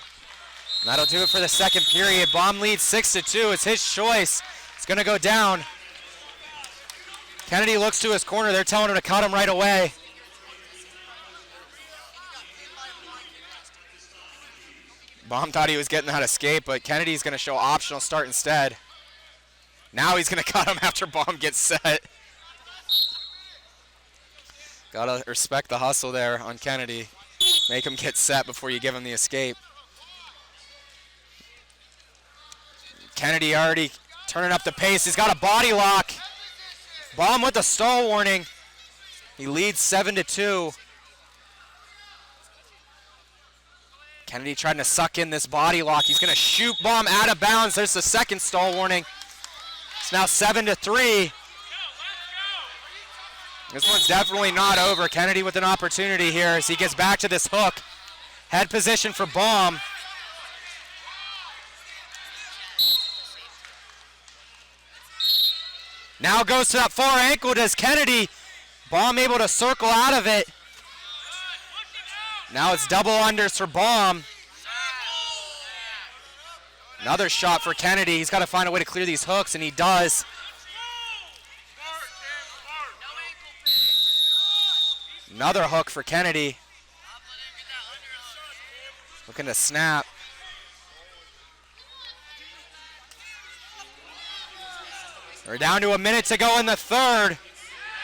And that'll do it for the second period. Baum leads 6-2. It's his choice. It's going to go down. Kennedy looks to his corner. They're telling him to cut him right away. Baum thought he was getting that escape, but Kennedy's going to show optional start instead. Now he's going to cut him after Baum gets set. Gotta respect the hustle there on Kennedy. Make him get set before you give him the escape. Kennedy already turning up the pace. He's got a body lock. Baum with the stall warning. He leads 7-2. Kennedy trying to suck in this body lock. He's going to shoot Baum out of bounds. There's the second stall warning. It's now 7-3. This one's definitely not over. Kennedy with an opportunity here as he gets back to this hook. Head position for Baum. Now goes to that far ankle. Does Kennedy? Baum able to circle out of it. Now it's double unders for Baum. Another shot for Kennedy. He's got to find a way to clear these hooks, and he does. Another hook for Kennedy. Looking to snap. We're down to a minute to go in the third.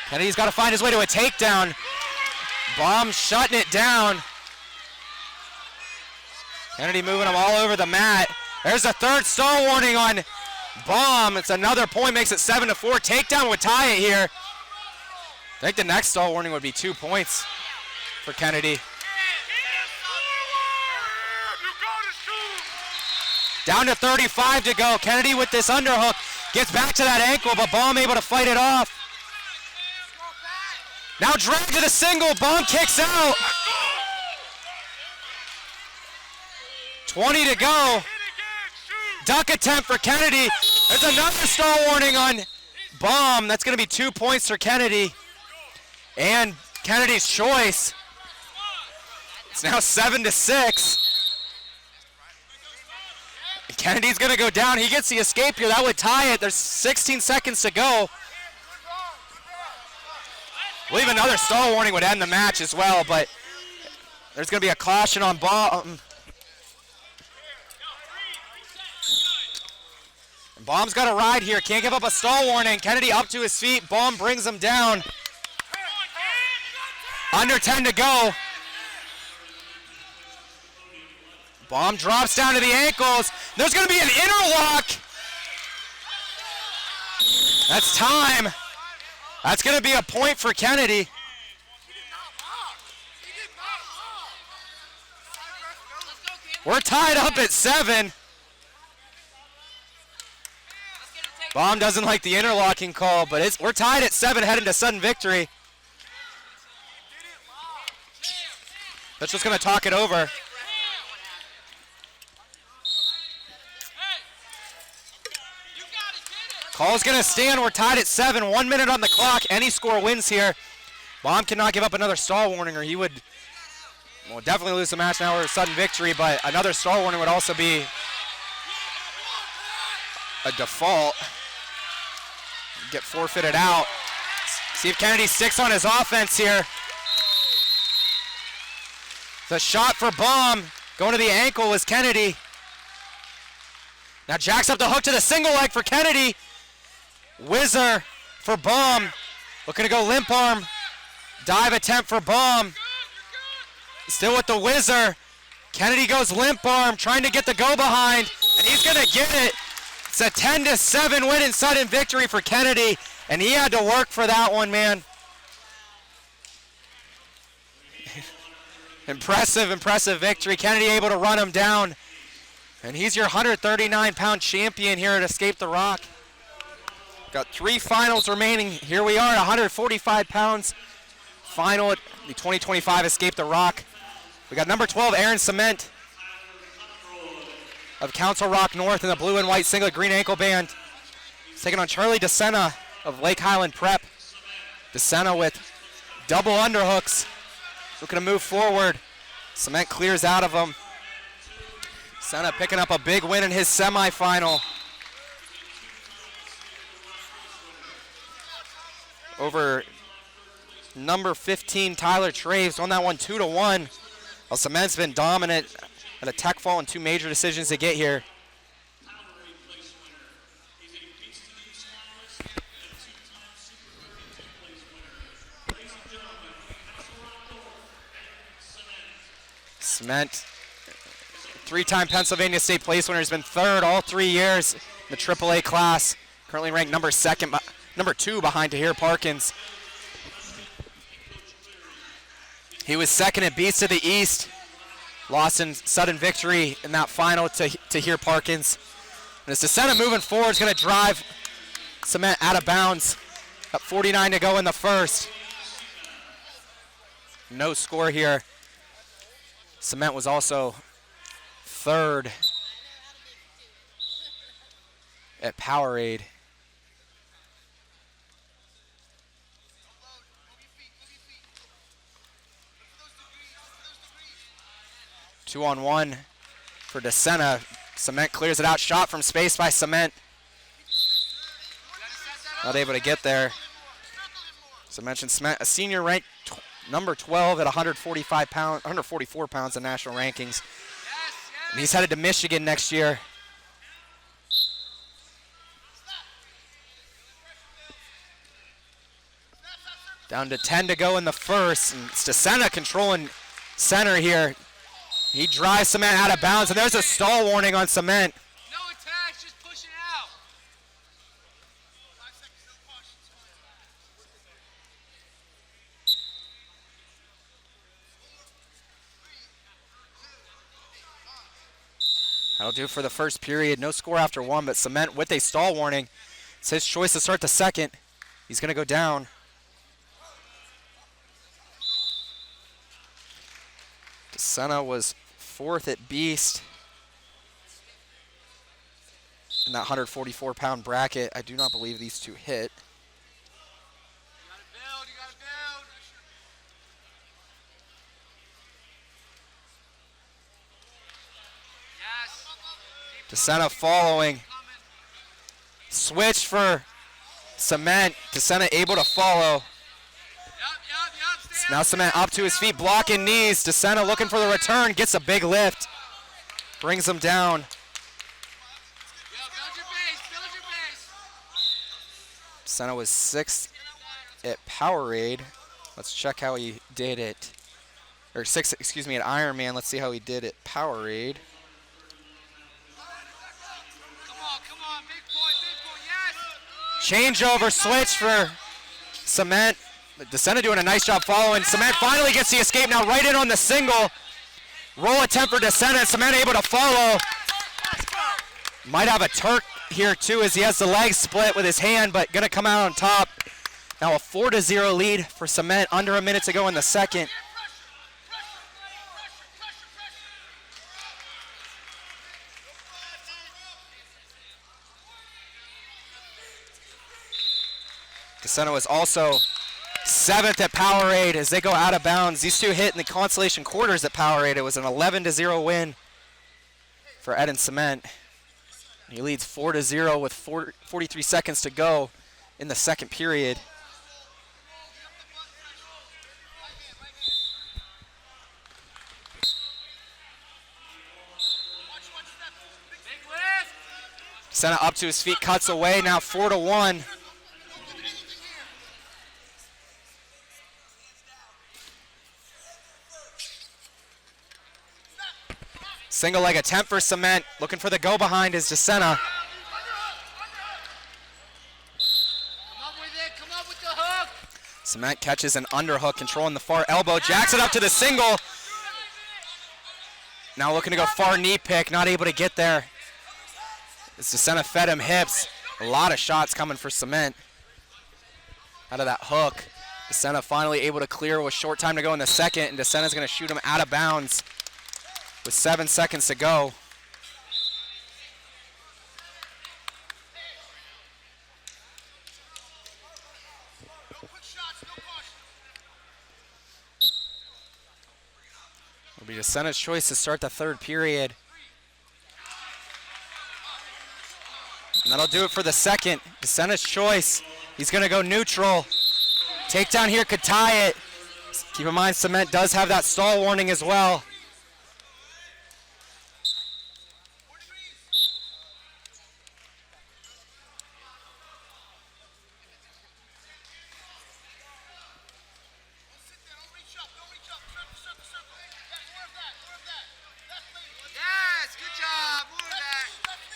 Kennedy's got to find his way to a takedown. Baum shutting it down. Kennedy moving him all over the mat. There's a third stall warning on Baum. It's another point, makes it 7-4. Takedown would tie it here. I think the next stall warning would be 2 points for Kennedy. Down to 35 to go. Kennedy with this underhook gets back to that ankle, but Baum able to fight it off. Now drag to the single. Baum kicks out. 20 to go. Duck attempt for Kennedy. There's another stall warning on Baum. That's going to be 2 points for Kennedy. And Kennedy's choice. It's now 7-6. Kennedy's going to go down. He gets the escape here. That would tie it. There's 16 seconds to go. I believe another stall warning would end the match as well, but there's going to be a caution on Baum. Baum's got a ride here. Can't give up a stall warning. Kennedy up to his feet. Baum brings him down. Under 10 to go. Baum drops down to the ankles. There's going to be an interlock. That's time. That's going to be a point for Kennedy. We're tied up at 7. Baum doesn't like the interlocking call, but we're tied at 7 heading to sudden victory. That's just going to talk it over. Call's going to stand. We're tied at 7. 1 minute on the clock. Any score wins here. Baum cannot give up another stall warning or he would definitely lose the match now or a sudden victory, but another stall warning would also be a default. Get forfeited out. See if Kennedy sticks on his offense here. The shot for Baum. Going to the ankle was Kennedy. Now jacks up the hook to the single leg for Kennedy. Whizzer for Baum. Looking to go limp arm. Dive attempt for Baum. Still with the whizzer. Kennedy goes limp arm, trying to get the go behind, and he's going to get it. It's a 10-7 win and sudden victory for Kennedy, and he had to work for that one, man. Impressive victory. Kennedy able to run him down, and he's your 139-pound champion here at Escape the Rock. Got 3 finals remaining. Here we are at 145 pounds. Final at the 2025 Escape the Rock. We got number 12, Aaron Sement of Council Rock North in the blue and white singlet green ankle band. He's taking on Charlie DeSena of Lake Highland Prep. DeSena with double underhooks. Looking to move forward. Sement clears out of him. DeSena picking up a big win in his semifinal over number 15, Tyler Traves. Won that one 2-1. Well, Sement's been dominant at a tech fall and 2 major decisions to get here. Sement, 3-time Pennsylvania State place winner, has been 3rd all 3 years in the AAA class. Currently ranked number 2 behind Tahir Parkins. He was 2nd at Beast of the East. Lost in sudden victory in that final to Tahir Parkins. And as DeSena moving forward is going to drive Sement out of bounds. Got 49 to go in the first. No score here. Sement was also 3rd at Powerade. Two on one for DeSena. Sement clears it out. Shot from space by Sement. Not able to get there. So I mentioned Sement, a senior ranked number 12 at 144 pounds in national rankings. And he's headed to Michigan next year. Down to 10 to go in the first. And it's DeSena controlling center here. He drives Sement out of bounds, and there's a stall warning on Sement. No attacks, just push it out. 5 seconds, no cautions. That'll do for the first period. No score after 1, but Sement with a stall warning. It's his choice to start the second. He's going to go down. DeSena was 4th at Beast in that 144-pound bracket. I do not believe these two hit. You gotta build. Yes. DeSena following. Switch for Sement. DeSena able to follow. Now Sement up to his feet, blocking knees. DeSena looking for the return, gets a big lift. Brings him down. build your base, build your base. Senna was 6th at Powerade. Let's check how he did it. Or 6th, excuse me, at Ironman. Let's see how he did at Powerade. Come on, big point, yes. Changeover switch for Sement. DeSena doing a nice job following. Sement finally gets the escape now right in on the single. Roll attempt for DeSena. Sement able to follow. Might have a Turk here too as he has the leg split with his hand, but gonna come out on top. Now a 4-0 lead for Sement, under a minute to go in the second. DeSena was also 7th at Powerade as they go out of bounds. These two hit in the consolation quarters at Powerade. It was an 11-0 win for Ed and Sement. He leads 4-0 with 43 seconds to go in the second period. DeSena up to his feet, cuts away, now 4-1. Single leg attempt for Sement. Looking for the go behind is DeSena. Come up with the hook. Sement catches an underhook, controlling the far elbow. Jacks it up to the single. Now looking to go far knee pick, not able to get there. As DeSena fed him hips. A lot of shots coming for Sement out of that hook. DeSena finally able to clear with short time to go in the second, and DeSena's going to shoot him out of bounds with 7 seconds to go. It'll be DeSena's choice to start the third period. And that'll do it for the second. DeSena's choice. He's going to go neutral. Takedown here could tie it. Keep in mind, Sement does have that stall warning as well.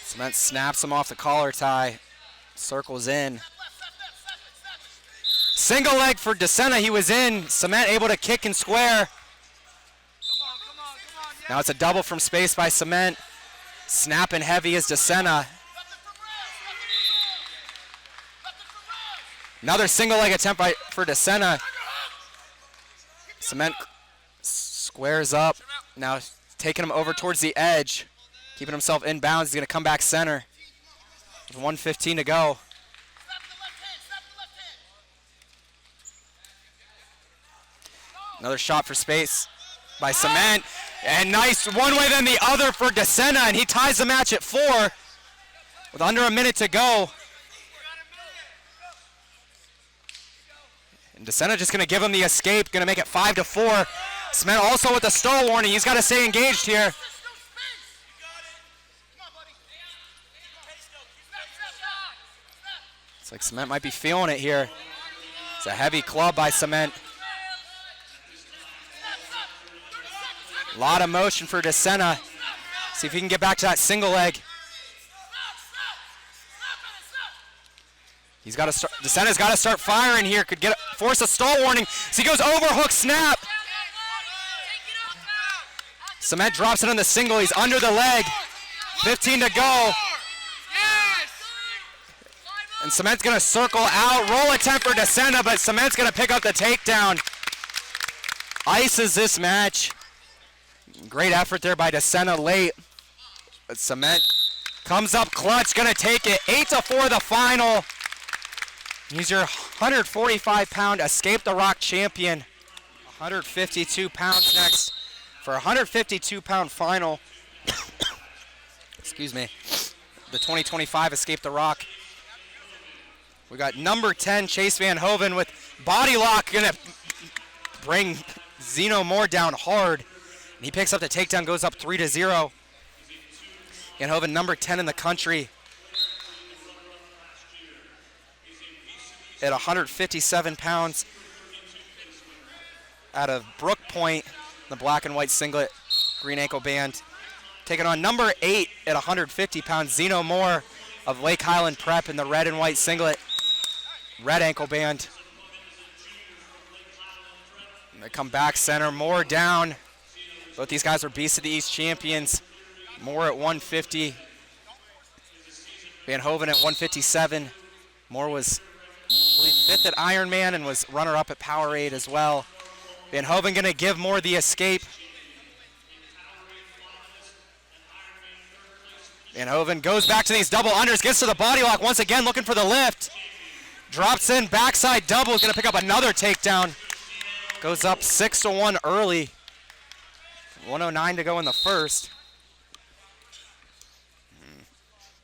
Sement snaps him off the collar tie, circles in. Single leg for DeSena, he was in. Sement able to kick and square. Now it's a double from space by Sement. Snapping heavy is DeSena. Another single leg attempt for DeSena. Sement squares up. Now taking him over towards the edge. Keeping himself in bounds. He's going to come back center. With 1:15 to go. Another shot for space by Sement. And nice one way then the other for DeSena. And he ties the match at 4 with under a minute to go. And DeSena just going to give him the escape. Going to make it 5-4. Sement also with the stall warning. He's got to stay engaged here. It's like Sement might be feeling it here. It's a heavy club by Sement. A lot of motion for DeSena. See if he can get back to that single leg. He's got to start. DeSena's got to start firing here. Could force a stall warning. So he goes overhook snap. Sement drops it on the single. He's under the leg. 15 to go. And Sement's going to circle out. Roll attempt for DeSena, but Sement's going to pick up the takedown. Ices this match. Great effort there by DeSena late. But Sement comes up clutch, going to take it. 8-4 the final. He's your 145-pound Escape the Rock champion. 152 pounds next for a 152-pound final. Excuse me. The 2025 Escape the Rock. We got number 10, Chase Van Hovind with body lock, gonna bring Zeno Moore down hard. And he picks up the takedown, goes up 3-0. Van Hovind, number 10 in the country. at 157 pounds out of Brook Point, the black and white singlet, green ankle band. Taking on number 8 at 150 pounds, Zeno Moore of Lake Highland Prep in the red and white singlet, red ankle band. And they come back center, Moore down. Both these guys are Beast of the East champions. Moore at 150, Van Hovind at 157. Moore was, I believe, 5th at Ironman and was runner-up at Powerade as well. Van Hovind gonna give Moore the escape. Van Hovind goes back to these double unders, gets to the body lock once again, looking for the lift. Drops in, backside double, is gonna pick up another takedown. Goes up 6-1 early. 109 to go in the first.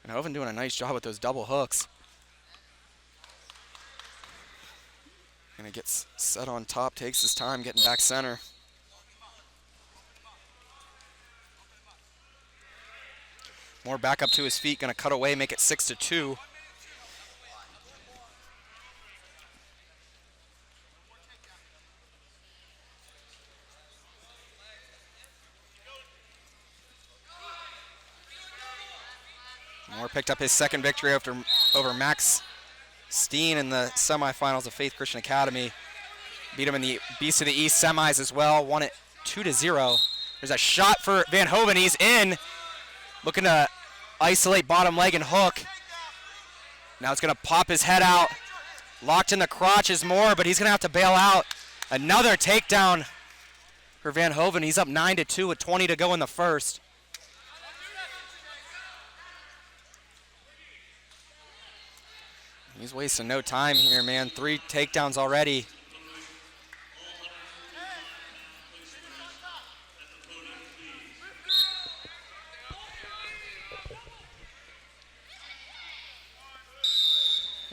Van Hovind doing a nice job with those double hooks. Gonna get set on top, takes his time getting back center. Moore back up to his feet, gonna cut away, make it 6-2. Moore picked up his second victory over Max Steen in the semifinals of Faith Christian Academy. Beat him in the Beast of the East semis as well, won it 2-0. There's a shot for Van Hovind, he's in. Looking to isolate bottom leg and hook. Now it's gonna pop his head out. Locked in the crotch is Moore, but he's gonna have to bail out. Another takedown for Van Hovind. He's up 9-2 with 20 to go in the first. He's wasting no time here, man. 3 takedowns already.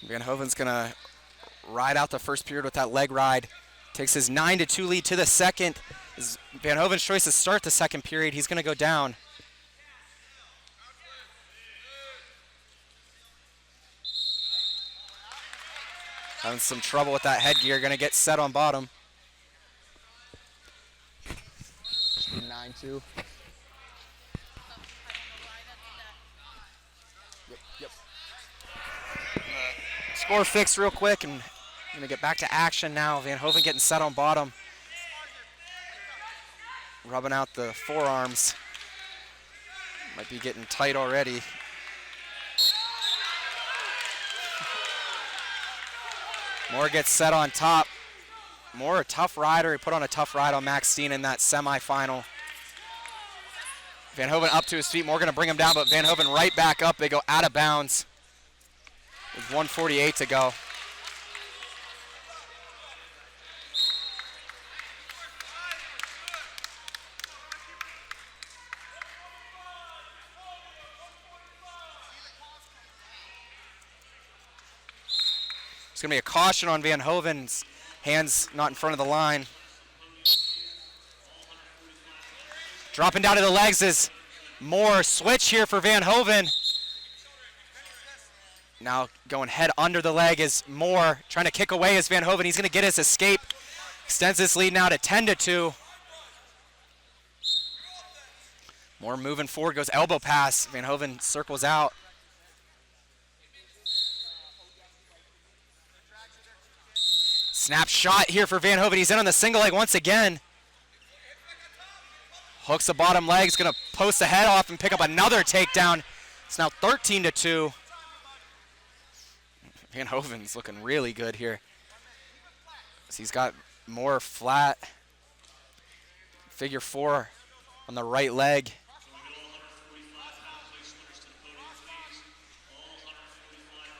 Van Hovind's gonna ride out the first period with that leg ride. Takes his 9-2 lead to the second. Is Van Hovind's choice to start the second period. He's gonna go down. Having some trouble with that headgear, gonna get set on bottom. 9-2. Yep. Score fixed real quick, and gonna get back to action now. Van Hovind getting set on bottom. Rubbing out the forearms. Might be getting tight already. Moore gets set on top. Moore, a tough rider. He put on a tough ride on Max Steen in that semifinal. Van Hovind up to his feet. Moore gonna bring him down, but Van Hovind right back up. They go out of bounds with 1:48 to go. It's gonna be a caution on Van Hovind's hands not in front of the line. Dropping down to the legs is Moore. Switch here for Van Hovind. Now going head under the leg is Moore. Trying to kick away is Van Hovind. He's gonna get his escape. Extends his lead now to 10-2. Moore moving forward, goes elbow pass. Van Hovind circles out. Snap shot here for Van Hovind. He's in on the single leg once again. Hooks the bottom leg. He's gonna post the head off and pick up another takedown. It's now 13-2. Van Hovind's looking really good here. So he's got Moore flat. Figure 4 on the right leg.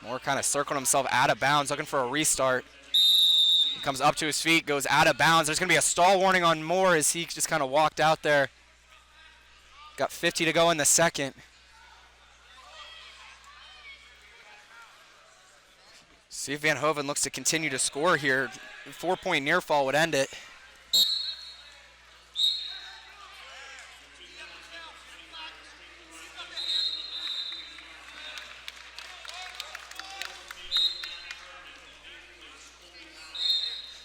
Moore kind of circling himself out of bounds, looking for a restart. He comes up to his feet, goes out of bounds. There's going to be a stall warning on Moore as he just kind of walked out there. Got 50 to go in the second. See if Van Hovind looks to continue to score here. 4-point near fall would end it.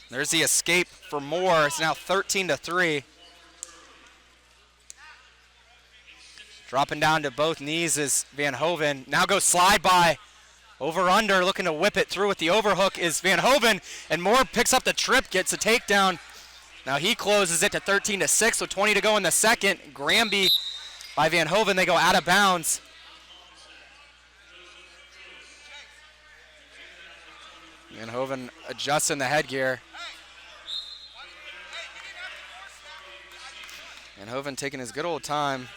There's the escape for Moore. It's now 13-3. Dropping down to both knees is Van Hovind. Now goes slide by. Over under, looking to whip it through with the overhook is Van Hovind. And Moore picks up the trip, gets a takedown. Now he closes it to 13-6 with 20 to go in the second. Granby by Van Hovind, they go out of bounds. Van Hovind adjusting the headgear. Van Hovind taking his good old time.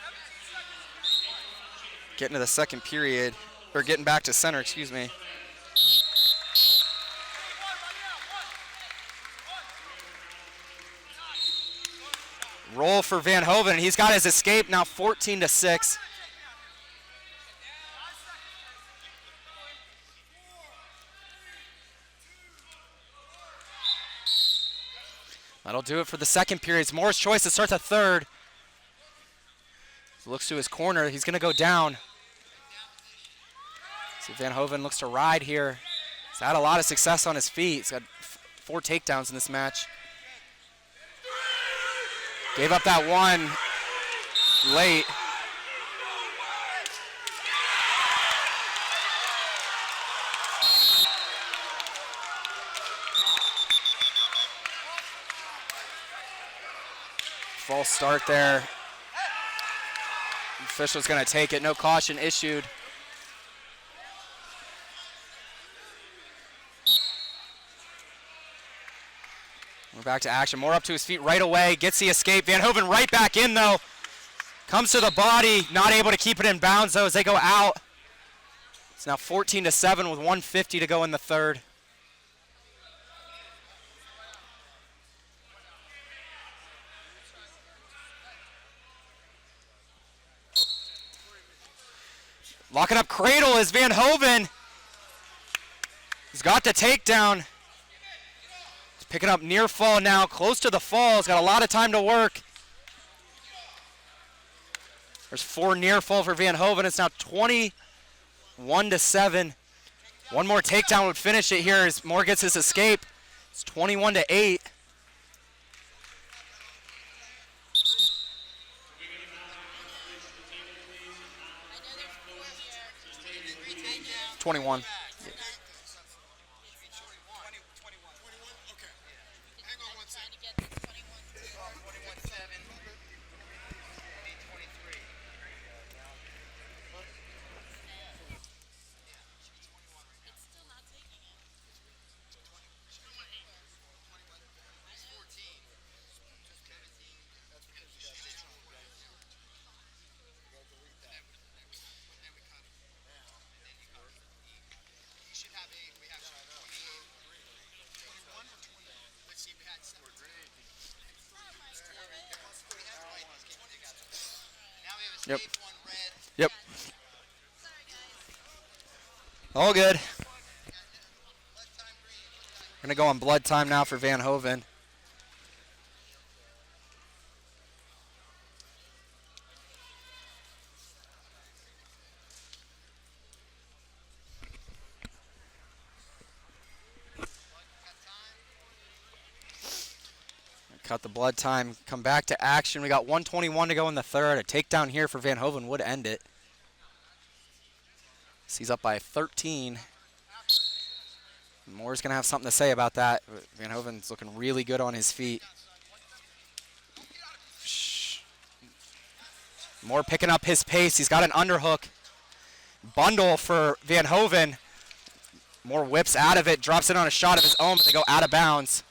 Getting to the second period, or getting back to center, excuse me. Roll for Van Hovind. He's got his escape now 14-6. That'll do it for the second period. It's Moore's choice to start the third. He looks to his corner. He's going to go down. See if Van Hovind looks to ride here. He's had a lot of success on his feet. He's got 4 takedowns in this match. Gave up that one late. False start there. The official's going to take it. No caution issued. We're back to action. Moore up to his feet right away. Gets the escape. Van Hovind right back in, though. Comes to the body. Not able to keep it in bounds, though, as they go out. It's now 14-7 with 1:50 to go in the third. Locking up cradle is Van Hovind. He's got the takedown. He's picking up near fall now, close to the fall. He's got a lot of time to work. There's 4 near fall for Van Hovind. It's now 21-7. One more takedown would finish it here as Moore gets his escape. It's 21-8. '21. Yep. Yep. All good. We're going to go on blood time now for Van Hovind. Cut the blood time, come back to action. We got 1:21 to go in the third. A takedown here for Van Hovind would end it. He's up by 13. Moore's going to have something to say about that. Van Hovind's looking really good on his feet. Moore picking up his pace. He's got an underhook. Bundle for Van Hovind. Moore whips out of it, drops it on a shot of his own, but they go out of bounds.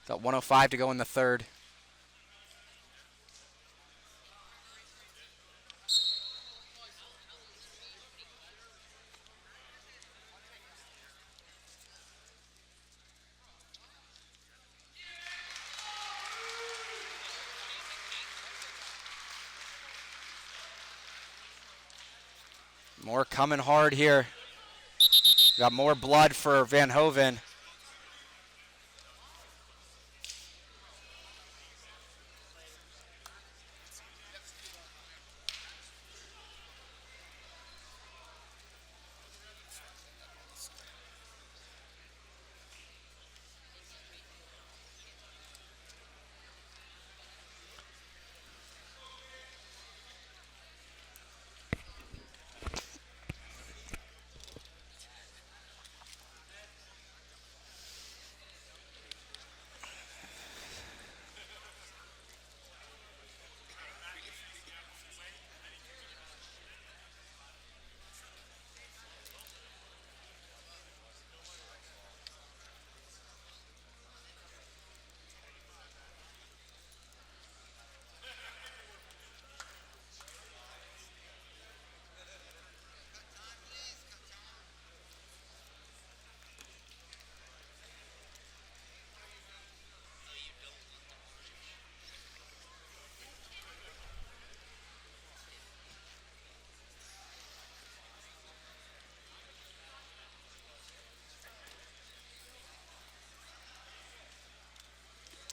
Got 1:05 to go in the third. Moore coming hard here. Got more blood for Van Hovind.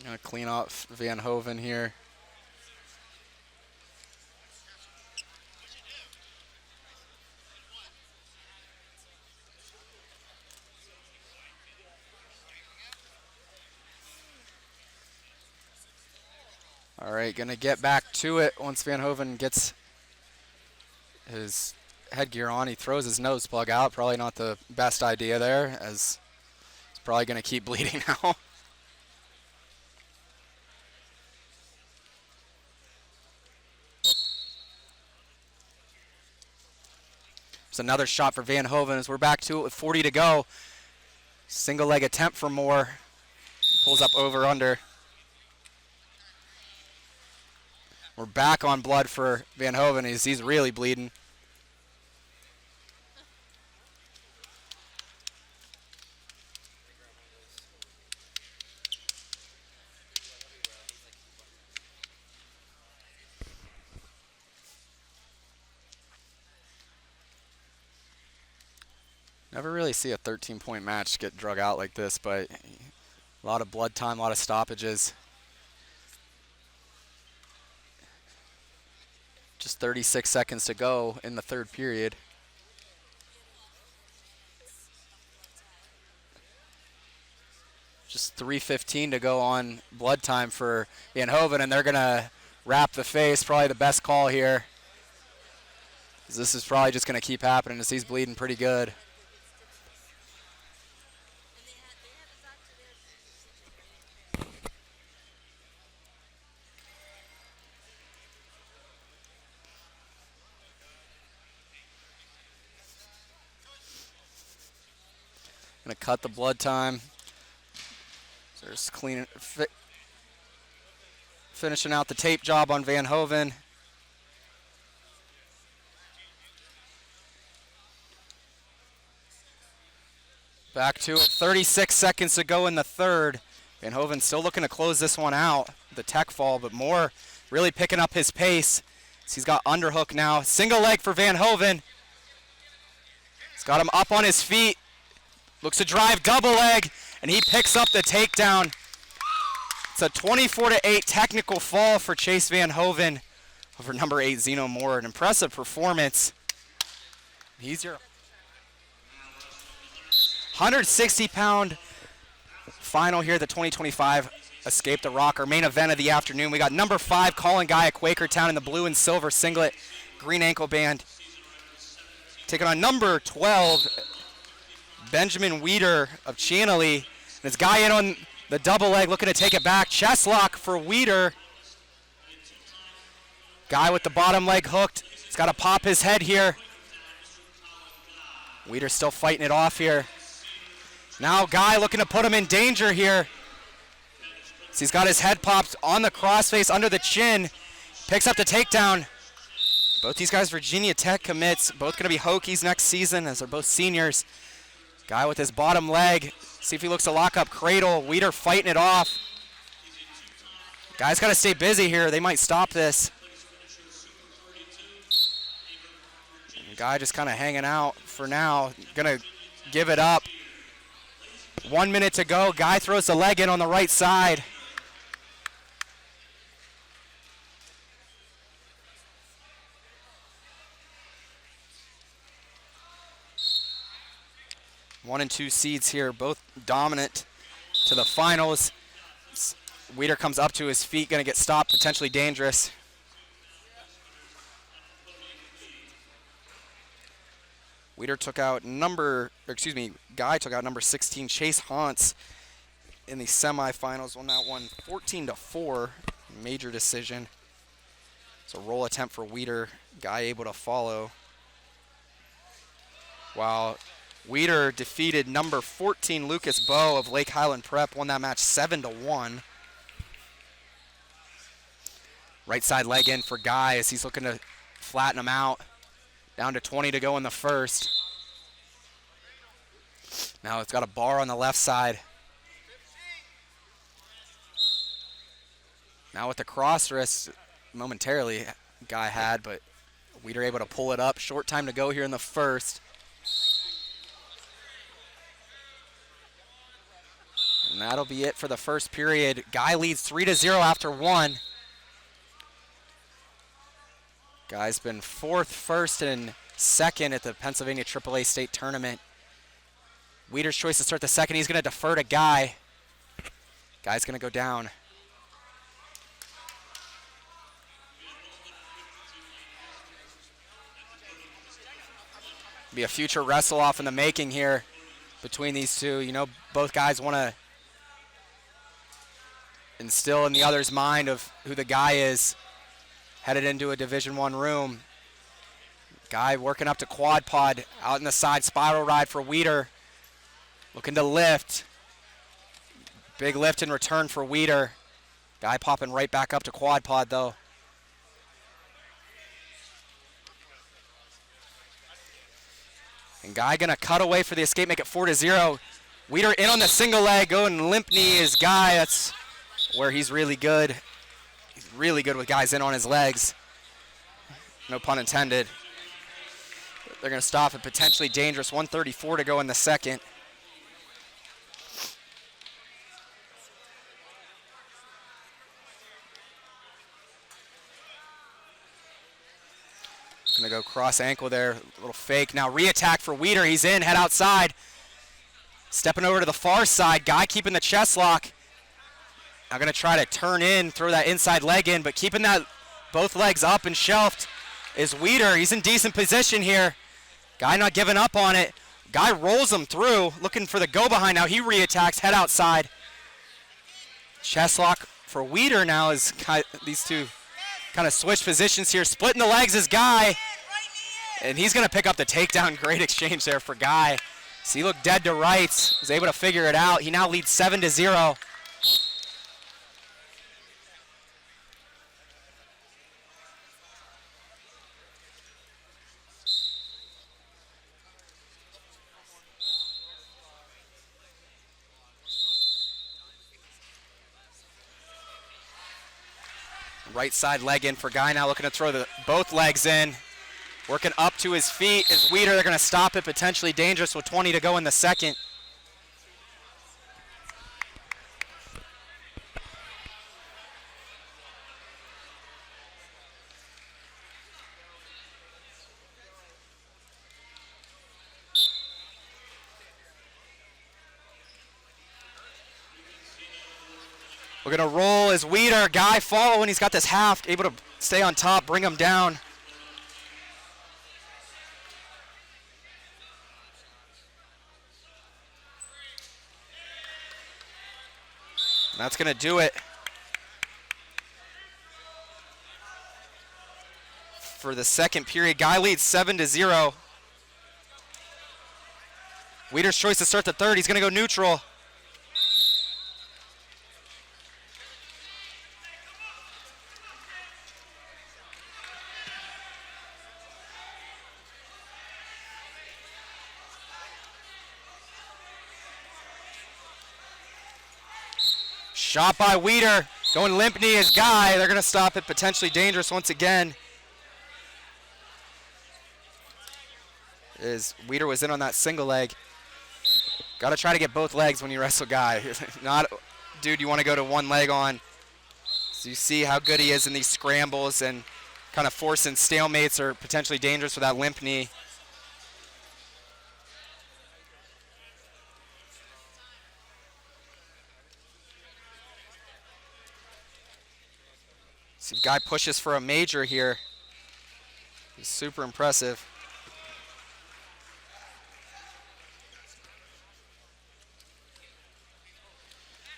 Gonna clean off Van Hoven here. All right, gonna get back to it once Van Hoven gets his headgear on. He throws his nose plug out. Probably not the best idea there, as he's probably gonna keep bleeding now. There's another shot for Van Hoven as we're back to it with 40 to go. Single leg attempt for Moore. Pulls up over under. We're back on blood for Van Hoven. He's really bleeding. Never really see a 13-point match get drug out like this, but a lot of blood time, a lot of stoppages. Just 36 seconds to go in the third period. Just 3:15 to go on blood time for Van Hoven, and they're going to wrap the face. Probably the best call here. This is probably just going to keep happening as he's bleeding pretty good. Gonna cut the blood time. So just finishing out the tape job on Van Hoven. Back to it, 36 seconds to go in the third. Van Hoven still looking to close this one out, the tech fall, but Moore really picking up his pace. So he's got underhook now. Single leg for Van Hoven. He's got him up on his feet. Looks to drive double leg, and he picks up the takedown. It's a 24-8 technical fall for Chase Van Hoven over number 8 Zeno Moore. An impressive performance. He's your 160-pound final here, the 2025 Escape the Rock, our main event of the afternoon. We got number 5 Colin Guy of Quakertown in the blue and silver singlet, green ankle band, taking on number 12 Benjamin Weeder of Chantilly. And his guy in on the double leg, looking to take it back. Chest lock for Weeder. Guy with the bottom leg hooked. He's got to pop his head here. Weeder still fighting it off here. Now Guy looking to put him in danger here. So he's got his head popped on the crossface under the chin. Picks up the takedown. Both these guys Virginia Tech commits. Both going to be Hokies next season as they're both seniors. Guy with his bottom leg. See if he looks to lock up cradle. Weeder fighting it off. Guy's got to stay busy here. They might stop this. Guy just kind of hanging out for now. Gonna give it up. 1 minute to go. Guy throws the leg in on the right side. One and two seeds here, both dominant to the finals. Weeder comes up to his feet, gonna get stopped, potentially dangerous. Guy took out number 16, Chase Haunts in the semifinals. Won that one 14-4, major decision. It's a roll attempt for Weeder. Guy able to follow. While Weeder defeated number 14, Lucas Bowe of Lake Highland Prep. Won that match 7-1. Right side leg in for Guy as he's looking to flatten him out. Down to 20 to go in the first. Now it's got a bar on the left side. Now with the cross wrist, momentarily Guy had, but Weeder able to pull it up. Short time to go here in the first. And that'll be it for the first period. Guy leads 3-0 after 1. Guy's been 4th, 1st, and 2nd at the Pennsylvania AAA State Tournament. Weeder's choice to start the second. He's going to defer to Guy. Guy's going to go down. Be a future wrestle-off in the making here between these two. You know, both guys want to instill in the other's mind of who the guy is headed into a Division I room. Guy working up to quad pod, out in the side spiral ride for Weeder. Looking to lift. Big lift in return for Weeder. Guy popping right back up to quad pod though. And Guy gonna cut away for the escape, make it 4-0. Weeder in on the single leg, going limp knee is Guy. That's where he's really good. He's really good with guys in on his legs. No pun intended. They're gonna stop it, potentially dangerous. 1:34 to go in the second. Gonna go cross ankle there, a little fake. Now re-attack for Weeder, he's in, head outside. Stepping over to the far side, Guy keeping the chest lock. Now gonna try to turn in, throw that inside leg in, but keeping that both legs up and shelved is Weeder. He's in decent position here. Guy not giving up on it. Guy rolls him through, looking for the go behind. Now he re-attacks, head outside. Chest lock for Weeder now as these two kind of switch positions here. Splitting the legs is Guy. And he's going to pick up the takedown. Great exchange there for Guy. So he looked dead to rights. Was able to figure it out. He now leads 7-0. Right side leg in for Guy now, looking to throw both legs in. Working up to his feet is Weeder. They're going to stop it, potentially dangerous with 20 to go in the second. We're going to roll as Weeder. Guy following. He's got this half, able to stay on top, bring him down. And that's going to do it for the second period. Guy leads 7-0. Weeder's choice to start the third. He's going to go neutral. Shot by Weeder, going limp knee is Guy. They're going to stop it, potentially dangerous once again. As Weeder was in on that single leg. Got to try to get both legs when you wrestle Guy. Not, dude, you want to go to one leg on. So you see how good he is in these scrambles and kind of forcing stalemates or potentially dangerous with that limp knee. See if Guy pushes for a major here. He's super impressive.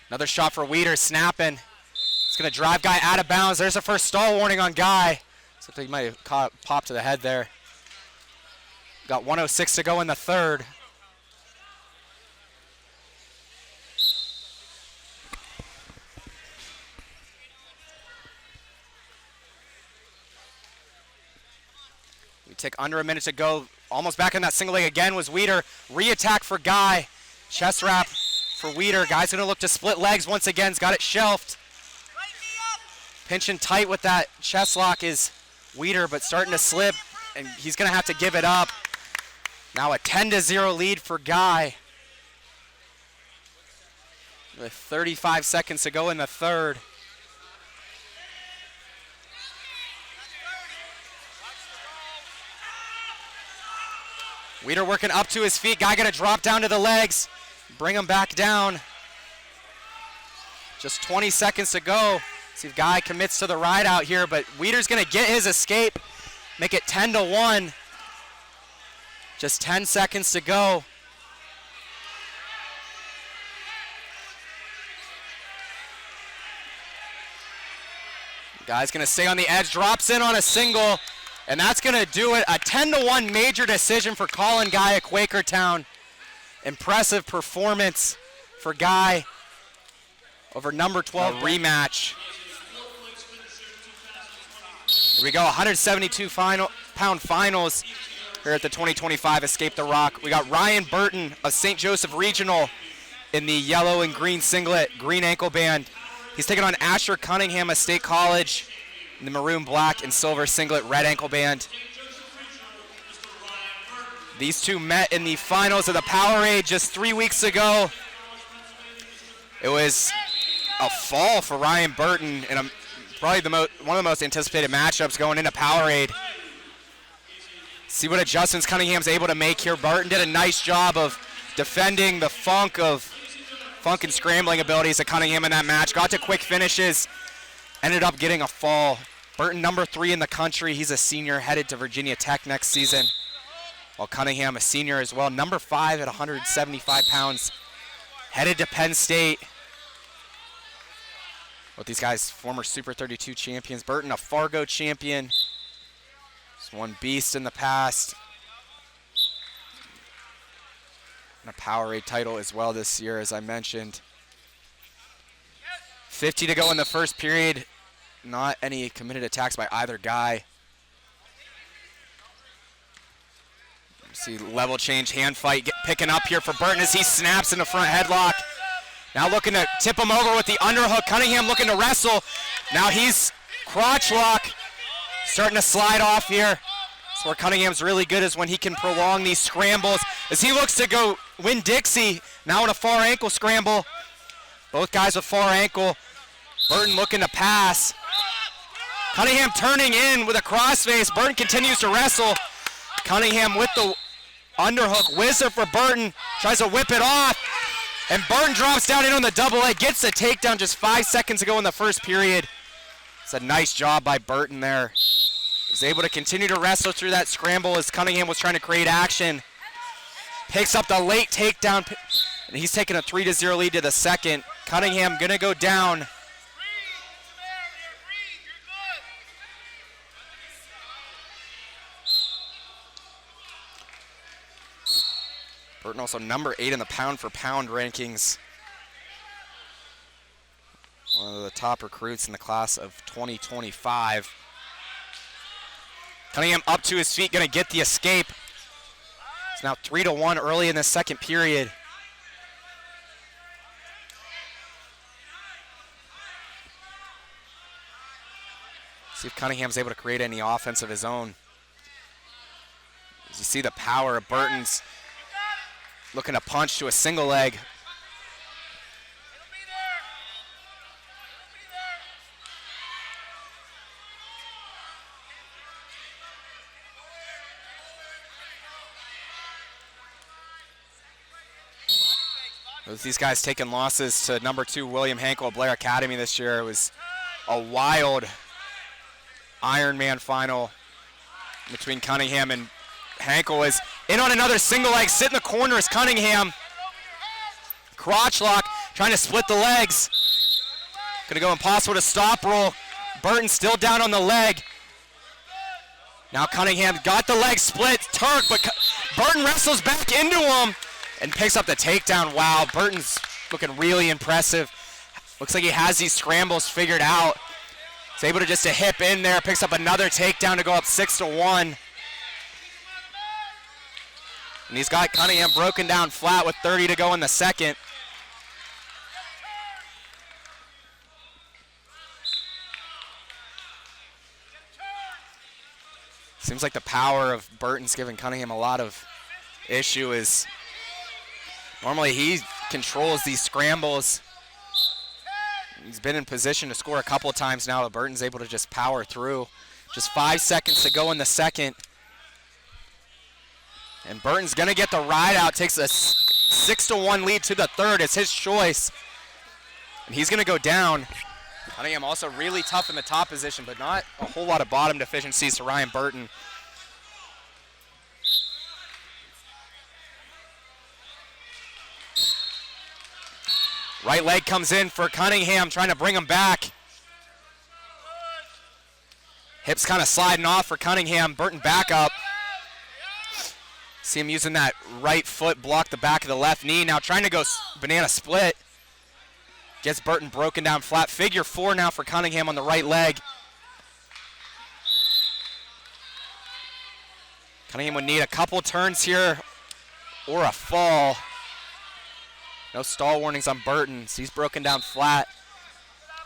Another shot for Weeder, snapping. It's going to drive Guy out of bounds. There's a first stall warning on Guy. Looks like he might have popped to the head there. Got 1:06 to go in the third. We take under a minute to go. Almost back in that single leg again was Weeder. Re-attack for Guy. Chest wrap for Weeder. Guy's going to look to split legs once again. He's got it shelved. Pinching tight with that chest lock is Weeder, but starting to slip, and he's going to have to give it up. Now a 10-0 lead for Guy. With 35 seconds to go in the third. Weeder working up to his feet. Guy gonna drop down to the legs. Bring him back down. Just 20 seconds to go. See if Guy commits to the ride out here, but Weeder's gonna get his escape. Make it 10-1. Just 10 seconds to go. Guy's gonna stay on the edge, drops in on a single, and that's gonna do it. A 10-1 major decision for Colin Guy at Quakertown. Impressive performance for Guy over number 12 rematch. Here we go, 172-pound finals here at the 2025 Escape the Rock. We got Ryan Burton of St. Joseph Regional in the yellow and green singlet, green ankle band. He's taking on Asher Cunningham of State College in the maroon, black, and silver singlet, red ankle band. These two met in the finals of the Powerade just 3 weeks ago. It was a fall for Ryan Burton and probably one of the most anticipated matchups going into Powerade. See what adjustments Cunningham's able to make here. Burton did a nice job of defending the funk and scrambling abilities of Cunningham in that match. Got to quick finishes, ended up getting a fall. Burton, number 3 in the country. He's a senior, headed to Virginia Tech next season. While Cunningham, a senior as well, number 5 at 175 pounds, headed to Penn State. With these guys, former Super 32 champions. Burton, a Fargo champion. He's won Beast in the past. And a Powerade title as well this year, as I mentioned. 50 to go in the first period. Not any committed attacks by either guy. See level change, hand fight picking up here for Burton as he snaps in the front headlock. Now looking to tip him over with the underhook. Cunningham looking to wrestle. Now he's crotch lock. Starting to slide off here. That's where Cunningham's really good, is when he can prolong these scrambles. As he looks to go win Dixie, now in a far ankle scramble. Both guys with far ankle. Burton looking to pass. Cunningham turning in with a crossface. Burton continues to wrestle. Cunningham with the underhook. Whizzer for Burton. Tries to whip it off. And Burton drops down in on the double leg. Gets the takedown just 5 seconds to go in the first period. It's a nice job by Burton there. Was able to continue to wrestle through that scramble as Cunningham was trying to create action. Picks up the late takedown. And he's taking a 3-0 lead to the second. Cunningham gonna go down. Burton also number 8 in the pound-for-pound rankings. One of the top recruits in the class of 2025. Cunningham up to his feet, gonna get the escape. It's now 3-1 early in the second period. See if Cunningham's able to create any offense of his own. As you see the power of Burton's looking to punch to a single leg. With these guys taking losses to number 2 William Hankel of Blair Academy this year, it was a wild Ironman final between Cunningham and Hankel. Is in on another single leg, sit in the corner as Cunningham. Crotch lock, trying to split the legs. Gonna go impossible to stop roll. Burton still down on the leg. Now Cunningham got the leg split, Turk, but Burton wrestles back into him and picks up the takedown. Wow, Burton's looking really impressive. Looks like he has these scrambles figured out. He's able to just to hip in there, picks up another takedown to go up 6-1. And he's got Cunningham broken down flat with 30 to go in the second. Seems like the power of Burton's giving Cunningham a lot of issue. Is normally he controls these scrambles. He's been in position to score a couple of times now, but Burton's able to just power through. Just 5 seconds to go in the second. And Burton's going to get the ride out, takes a 6-1 lead to the third. It's his choice. And he's going to go down. Cunningham also really tough in the top position, but not a whole lot of bottom deficiencies to Ryan Burton. Right leg comes in for Cunningham, trying to bring him back. Hips kind of sliding off for Cunningham. Burton back up. See him using that right foot, block the back of the left knee. Now trying to go banana split. Gets Burton broken down flat. Figure 4 now for Cunningham on the right leg. Cunningham would need a couple turns here or a fall. No stall warnings on Burton, so he's broken down flat.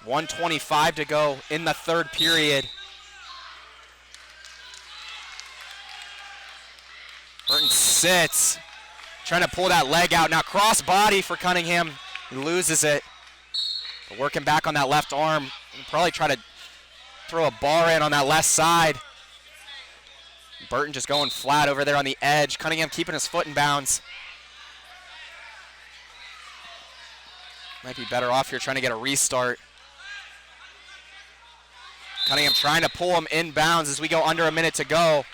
1:25 to go in the third period. Burton sits, trying to pull that leg out. Now cross body for Cunningham. He loses it. But working back on that left arm. He'll probably try to throw a bar in on that left side. Burton just going flat over there on the edge. Cunningham keeping his foot in bounds. Might be better off here trying to get a restart. Cunningham trying to pull him in bounds as we go under a minute to go.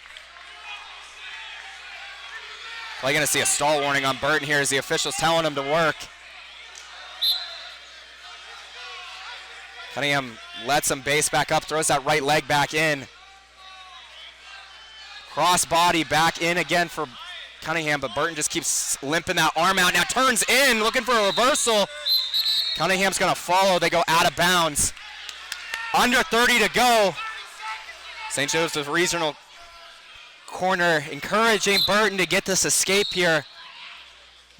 Probably going to see a stall warning on Burton here as the official's telling him to work. Cunningham lets him base back up, throws that right leg back in. Cross body back in again for Cunningham, but Burton just keeps limping that arm out. Now turns in, looking for a reversal. Cunningham's going to follow. They go out of bounds. Under 30 to go. St. Joseph Regional corner encouraging Burton to get this escape here.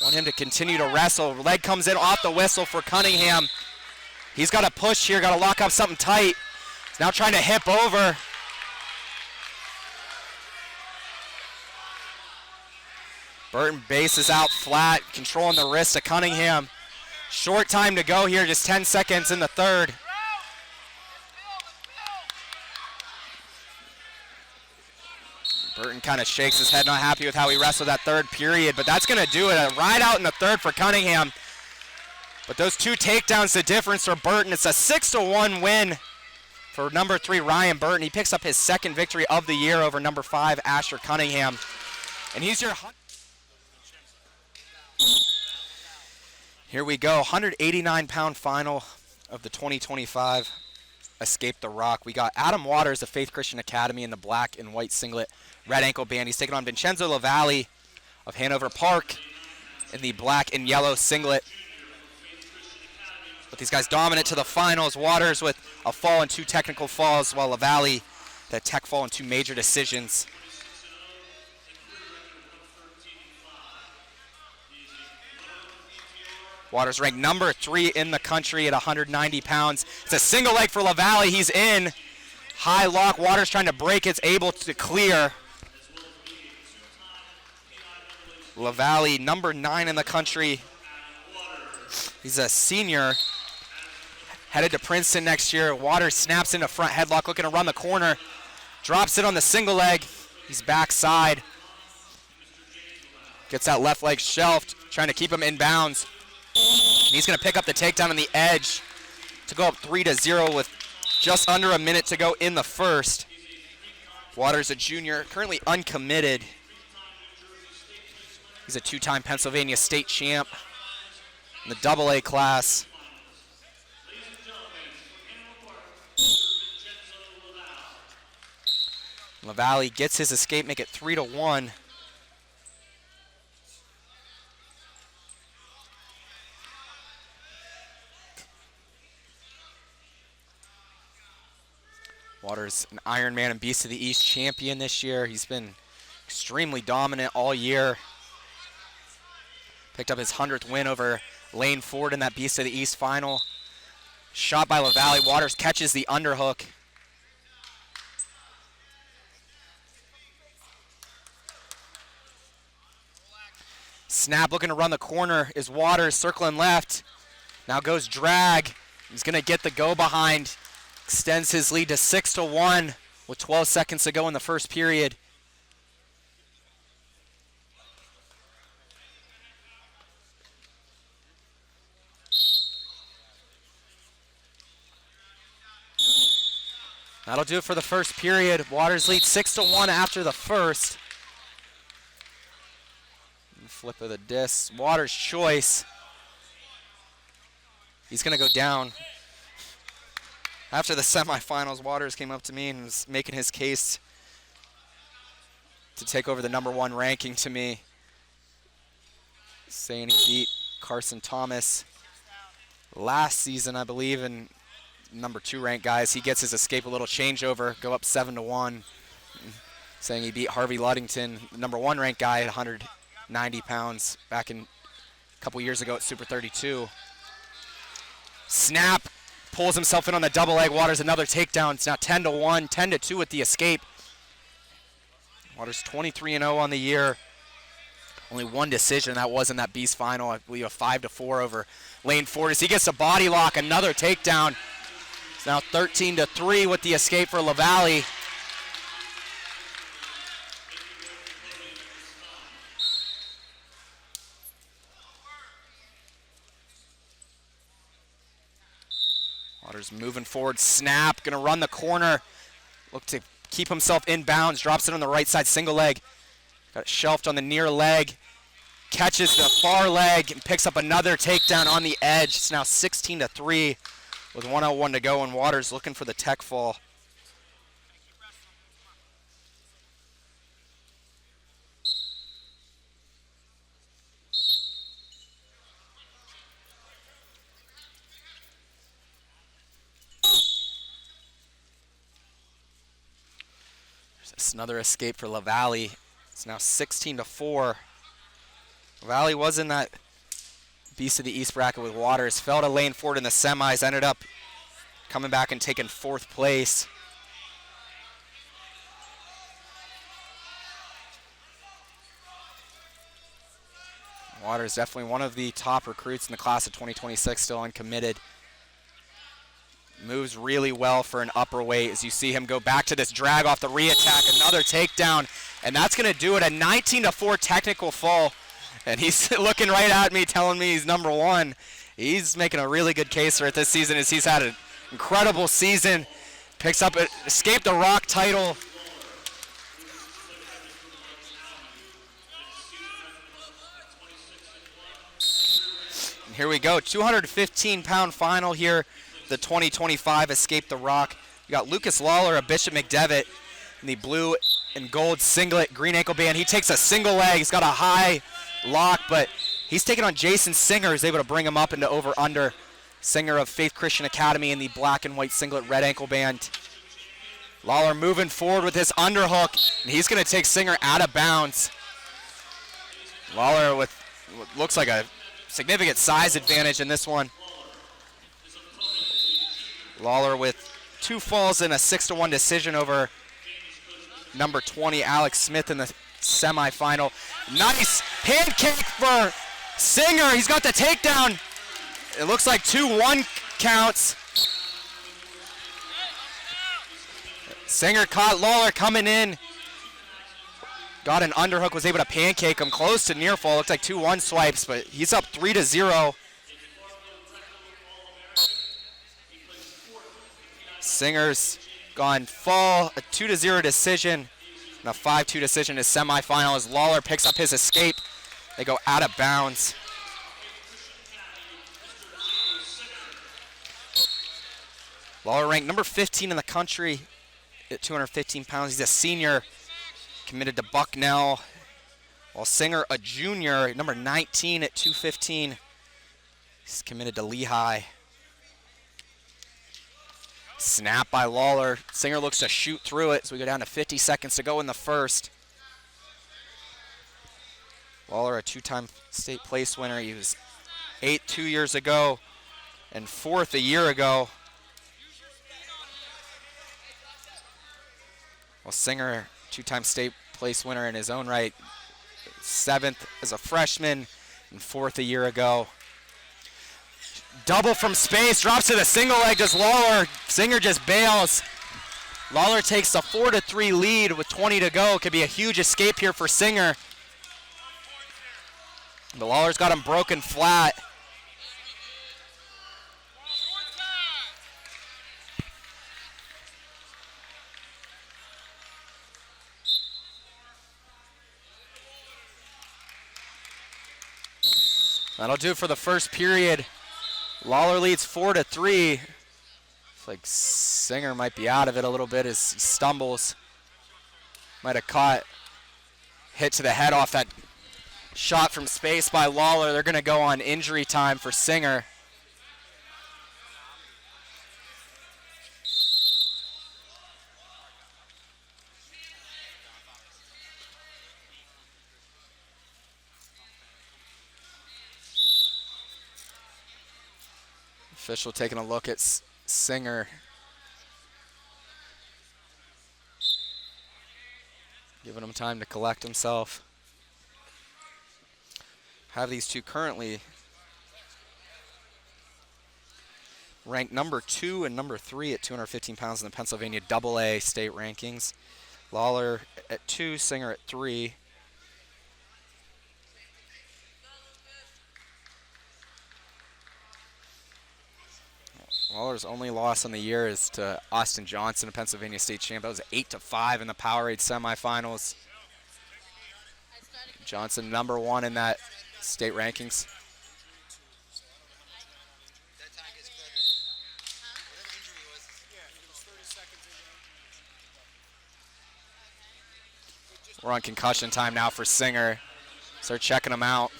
Want him to continue to wrestle. Leg comes in off the whistle for Cunningham. He's got to push here, got to lock up something tight. He's now trying to hip over. Burton bases out flat, controlling the wrist of Cunningham. Short time to go here, just 10 seconds in the third. Burton kind of shakes his head, not happy with how he wrestled that third period, but that's going to do it. A ride out in the third for Cunningham. But those 2 takedowns, the difference for Burton. It's a 6-1 win for number 3, Ryan Burton. He picks up his second victory of the year over number 5, Asher Cunningham. And he's your... Here we go, 189-pound final of the 2025 Escape the Rock. We got Adam Waters of Faith Christian Academy in the black and white singlet, red ankle band. He's taking on Vincenzo Lavalli of Hanover Park in the black and yellow singlet. But these guys dominant to the finals. Waters with a fall and 2 technical falls, while Lavalli, that tech fall and 2 major decisions. Waters ranked number 3 in the country at 190 pounds. It's a single leg for Lavalli. He's in. High lock. Waters trying to break. It's able to clear. Lavalli, number 9 in the country. He's a senior. Headed to Princeton next year. Waters snaps into front headlock, looking to run the corner. Drops it on the single leg. He's backside. Gets that left leg shelved, trying to keep him in bounds. And he's going to pick up the takedown on the edge to go up 3-0 with just under a minute to go in the first. Waters, a junior, currently uncommitted. He's a 2-time Pennsylvania state champ in the AA class. Lavalli gets his escape, make it 3-1. Waters, an Ironman and Beast of the East champion this year. He's been extremely dominant all year. Picked up his 100th win over Lane Ford in that Beast of the East final. Shot by Lavalli. Waters catches the underhook. Snap looking to run the corner is Waters, circling left. Now goes drag. He's going to get the go behind. Extends his lead to 6-1 with 12 seconds to go in the first period. That'll do it for the first period. Waters lead 6-1 after the first. Flip of the disc. Waters' choice. He's going to go down. After the semifinals, Waters came up to me and was making his case to take over the #1 ranking to me, saying he beat Carson Thomas last season, I believe, and #2 ranked guys. He gets his escape a little changeover, go up 7-1, saying he beat Harvey Luddington, the #1 ranked guy at 190 pounds back in a couple years ago at Super 32. Snap, pulls himself in on the double leg. Waters another takedown. It's now 10-1, 10-2 with the escape. Waters 23-0 on the year. Only one decision. That was in that Beast final. I believe a 5-4 over Lane Fortis. He gets a body lock, another takedown. It's now 13-3 with the escape for LaValle. Waters moving forward, snap, gonna run the corner. Look to keep himself in bounds, drops it on the right side, single leg. Got it shelved on the near leg. Catches the far leg and picks up another takedown on the edge. It's now 16-3 with 1:01 to go, and Waters looking for the tech fall. There's another escape for LaValle. It's now 16-4. LaValle was in that Beast of the East bracket with Waters. Fell to Lane Ford in the semis. Ended up coming back and taking 4th place. Waters definitely one of the top recruits in the class of 2026, still uncommitted. Moves really well for an upper weight as you see him go back to this drag off the re-attack, another takedown, and that's going to do it, a 19-4 technical fall. And he's looking right at me telling me he's #1. He's making a really good case for it this season as he's had an incredible season. Picks up, escaped the Rock title. And here we go, 215-pound final here. The 2025 Escape the Rock. You got Lucas Lawler, a Bishop McDevitt in the blue and gold singlet, green ankle band. He takes a single leg. He's got a high lock, but he's taking on Jason Singer, who's able to bring him up into over-under. Singer of Faith Christian Academy in the black and white singlet, red ankle band. Lawler moving forward with his underhook, and he's going to take Singer out of bounds. Lawler with what looks like a significant size advantage in this one. Lawler with 2 falls and a 6-1 decision over #20 Alex Smith in the semifinal. Nice pancake for Singer. He's got the takedown. It looks like 2-1 counts. Singer caught Lawler coming in. Got an underhook, was able to pancake him close to near fall. Looked like 2-1 swipes, but he's up 3-0. Singer's gone fall, a 2-0 decision, and a 5-2 decision is semifinal as Lawler picks up his escape. They go out of bounds. Lawler ranked #15 in the country at 215 pounds. He's a senior, committed to Bucknell, while Singer, a junior, #19 at 215. He's committed to Lehigh. Snap by Lawler. Singer looks to shoot through it, so we go down to 50 seconds to go in the first. Lawler, a 2-time state place winner. He was 8th 2 years ago and 4th a year ago. Well, Singer, 2-time state place winner in his own right. 7th as a freshman and 4th a year ago. Double from space, drops to the single leg, does Lawler. Singer just bails. Lawler takes a 4-3 lead with 20 to go. Could be a huge escape here for Singer. But Lawler's got him broken flat. That'll do it for the first period. Lawler leads 4-3. It's like Singer might be out of it a little bit as he stumbles. Might have caught hit to the head off that shot from space by Lawler. They're going to go on injury time for Singer. Official taking a look at Singer. Giving him time to collect himself. Have these two currently ranked number 2 and number 3 at 215 pounds in the Pennsylvania AA state rankings. Lawler at 2, Singer at 3. Lawler's only loss on the year is to Austin Johnson, a Pennsylvania state champ. That was 8-5 in the Powerade semifinals. Johnson number 1 in that state rankings. We're on concussion time now for Singer. Start checking him out.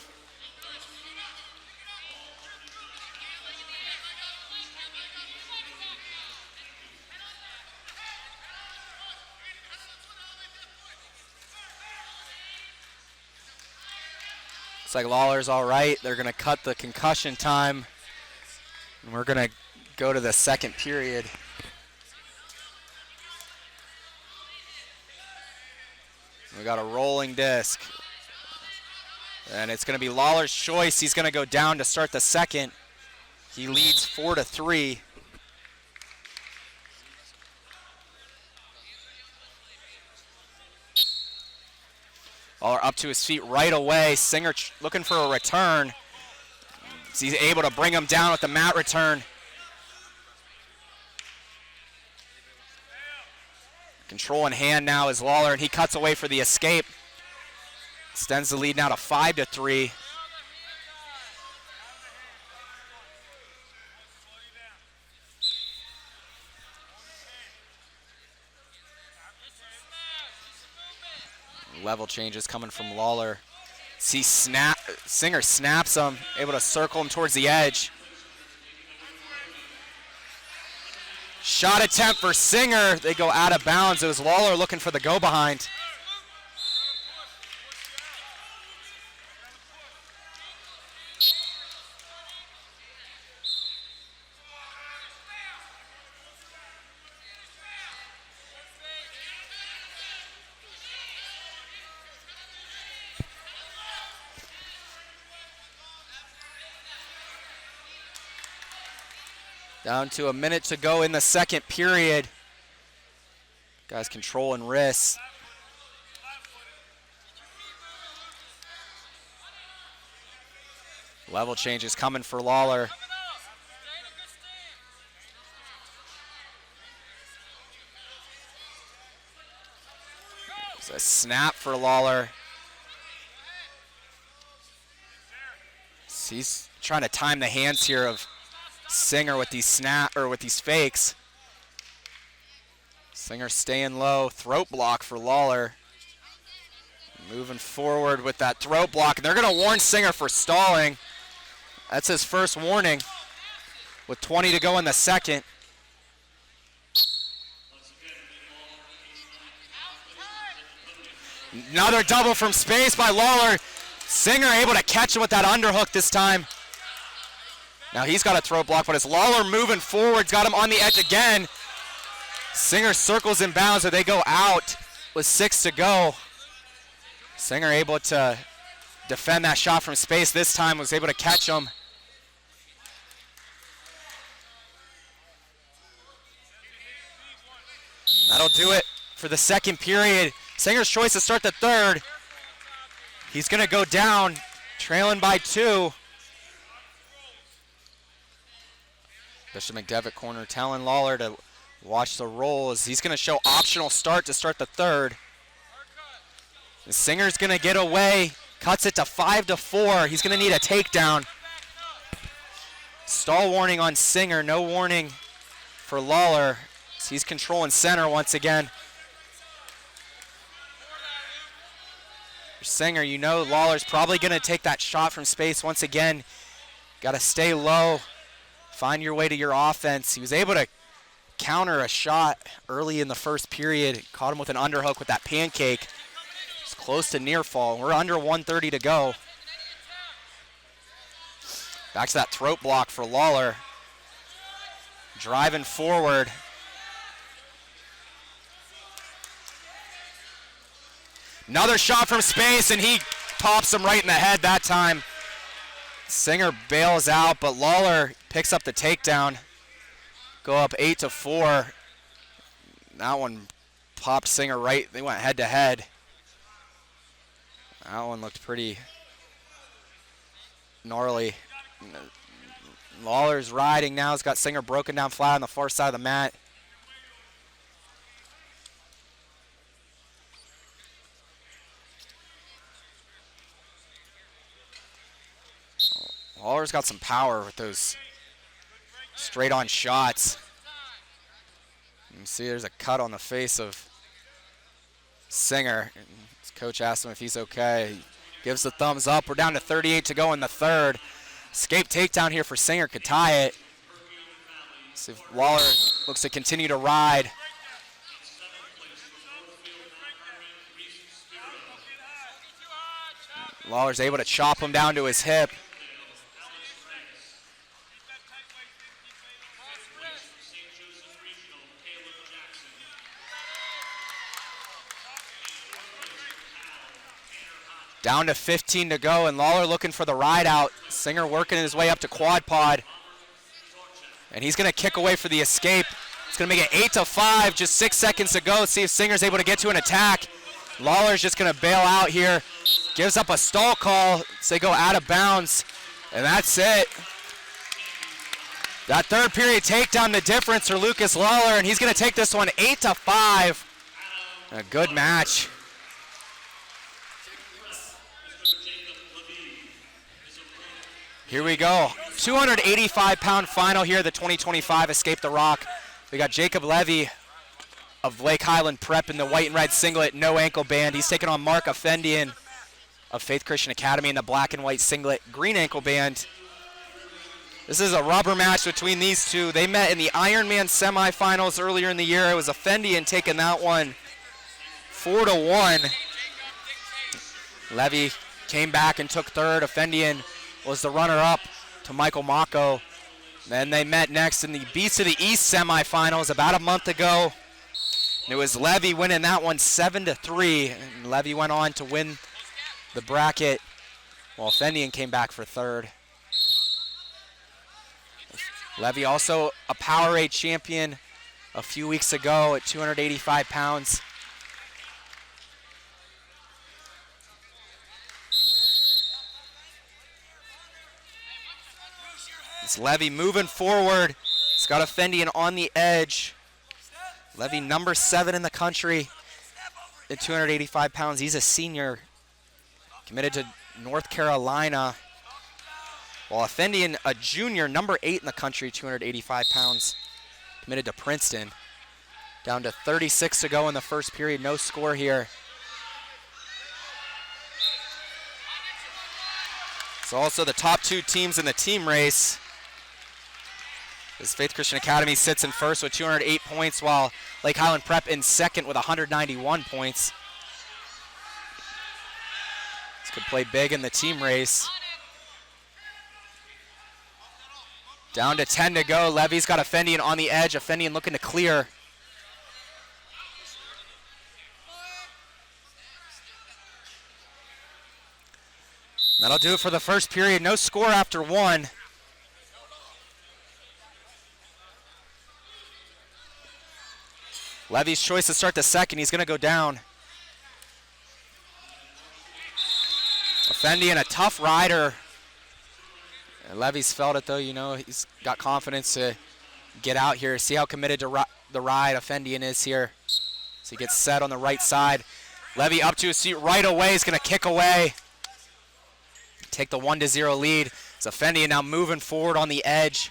Looks like Lawler's all right. They're going to cut the concussion time. And we're going to go to the second period. We got a rolling disc. And it's going to be Lawler's choice. He's going to go down to start the second. He leads 4-3. Lawler up to his feet right away. Singer looking for a return. He's able to bring him down with the mat return. Control in hand now is Lawler, and he cuts away for the escape. Extends the lead now to 5-3. Level changes coming from Lawler. See Singer snaps him, able to circle him towards the edge. Shot attempt for Singer. They go out of bounds. It was Lawler looking for the go behind. Down to a minute to go in the second period. Guys controlling wrists. Level changes coming for Lawler. It's a snap for Lawler. He's trying to time the hands here of Singer with these fakes. Singer staying low, throat block for Lawler. Moving forward with that throat block, and they're going to warn Singer for stalling. That's his first warning with 20 to go in the second. Another double from space by Lawler. Singer able to catch him with that underhook this time. Now he's got a throat block, but it's Lawler moving forward. Got him on the edge again. Singer circles in bounds, so they go out with 6 to go. Singer able to defend that shot from space this time, was able to catch him. That'll do it for the second period. Singer's choice to start the third. He's going to go down, trailing by 2. Bishop McDevitt corner telling Lawler to watch the roll as he's going to show optional start to start the third. The Singer's going to get away, cuts it to 5-4. He's going to need a takedown. Stall warning on Singer, no warning for Lawler. So he's controlling center once again. For Singer, you know Lawler's probably going to take that shot from space once again. Got to stay low, find your way to your offense. He was able to counter a shot early in the first period. Caught him with an underhook with that pancake. It's close to near fall. We're under 1:30 to go. Back to that throat block for Lawler. Driving forward. Another shot from space, and he pops him right in the head that time. Singer bails out, but Lawler picks up the takedown. Go up 8-4. That one popped Singer right. They went head to head. That one looked pretty gnarly. Lawler's riding now. He's got Singer broken down flat on the far side of the mat. Lawler's got some power with those straight-on shots. You can see there's a cut on the face of Singer. His coach asked him if he's okay. He gives the thumbs up. We're down to 38 to go in the third. Escape takedown here for Singer, could tie it. See if Lawler looks to continue to ride. Lawler's able to chop him down to his hip. Down to 15 to go, and Lawler looking for the ride out. Singer working his way up to quad pod. And he's gonna kick away for the escape. It's gonna make it 8-5, just 6 seconds to go. See if Singer's able to get to an attack. Lawler's just gonna bail out here. Gives up a stall call, so they go out of bounds. And that's it. That third period takedown, the difference for Lucas Lawler, and he's gonna take this one 8-5. A good match. Here we go. 285-pound final here, the 2025 Escape the Rock. We got Jacob Levy of Lake Highland Prep in the white and red singlet, no ankle band. He's taking on Mark Offendian of Faith Christian Academy in the black and white singlet, green ankle band. This is a rubber match between these two. They met in the Ironman semifinals earlier in the year. It was Offendian taking that one 4-1. Levy came back and took third. Offendian was the runner-up to Michael Mako. Then they met next in the Beast of the East semifinals about a month ago. And it was Levy winning that one 7-3. And Levy went on to win the bracket, while Offendian came back for third. Levy also a Powerade champion a few weeks ago at 285 pounds. It's Levy moving forward. It's got Offendian on the edge. Levy number 7 in the country at 285 pounds. He's a senior, committed to North Carolina. While Offendian, a junior, number 8 in the country, 285 pounds, committed to Princeton. Down to 36 to go in the first period. No score here. So also the top 2 teams in the team race. As Faith Christian Academy sits in first with 208 points, while Lake Highland Prep in second with 191 points. This could play big in the team race. Down to 10 to go. Levy's got Offendian on the edge. Offendian looking to clear. That'll do it for the first period. No score after 1. Levy's choice to start the second. He's going to go down. Fendian, a tough rider. And Levy's felt it, though. You know, he's got confidence to get out here. See how committed to the ride Fendian is here. So he gets set on the right side. Levy up to his seat right away. He's going to kick away. Take the 1-0 lead. So Fendian now moving forward on the edge.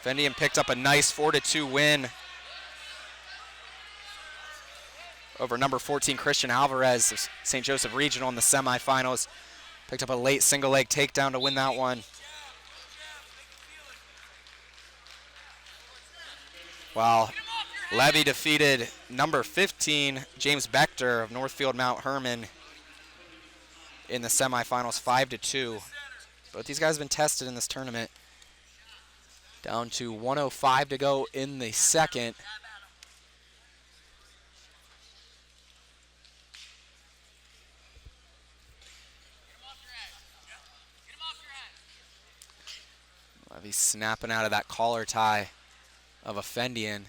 Fendian picked up a nice 4-2 win over number 14 Christian Alvarez of St. Joseph Regional in the semifinals. Picked up a late single leg takedown to win that one. While Levy defeated number 15 James Bechter of Northfield Mount Herman in the semifinals 5-2. Both these guys have been tested in this tournament. Down to 1:05 to go in the second. Levy snapping out of that collar tie of Fendian.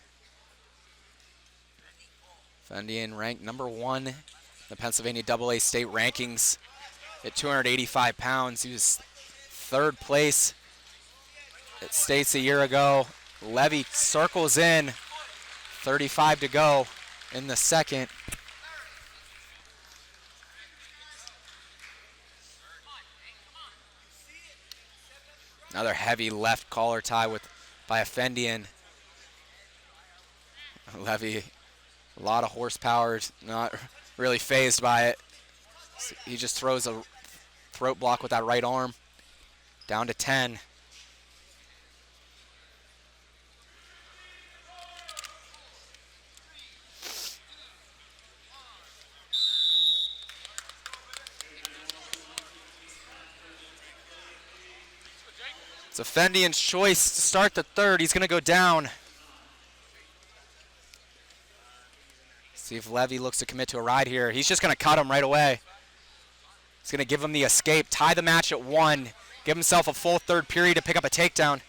Fendian ranked number 1 in the Pennsylvania AA state rankings at 285 pounds. He was 3rd place at states a year ago. Levy circles in, 35 to go in the second. Another heavy left collar tie by Fendian. Levy, a lot of horsepower, not really phased by it. He just throws a throat block with that right arm. Down to 10. It's Fendian's choice to start the third. He's going to go down. See if Levy looks to commit to a ride here. He's just going to cut him right away. He's going to give him the escape, tie the match at 1, give himself a full third period to pick up a takedown.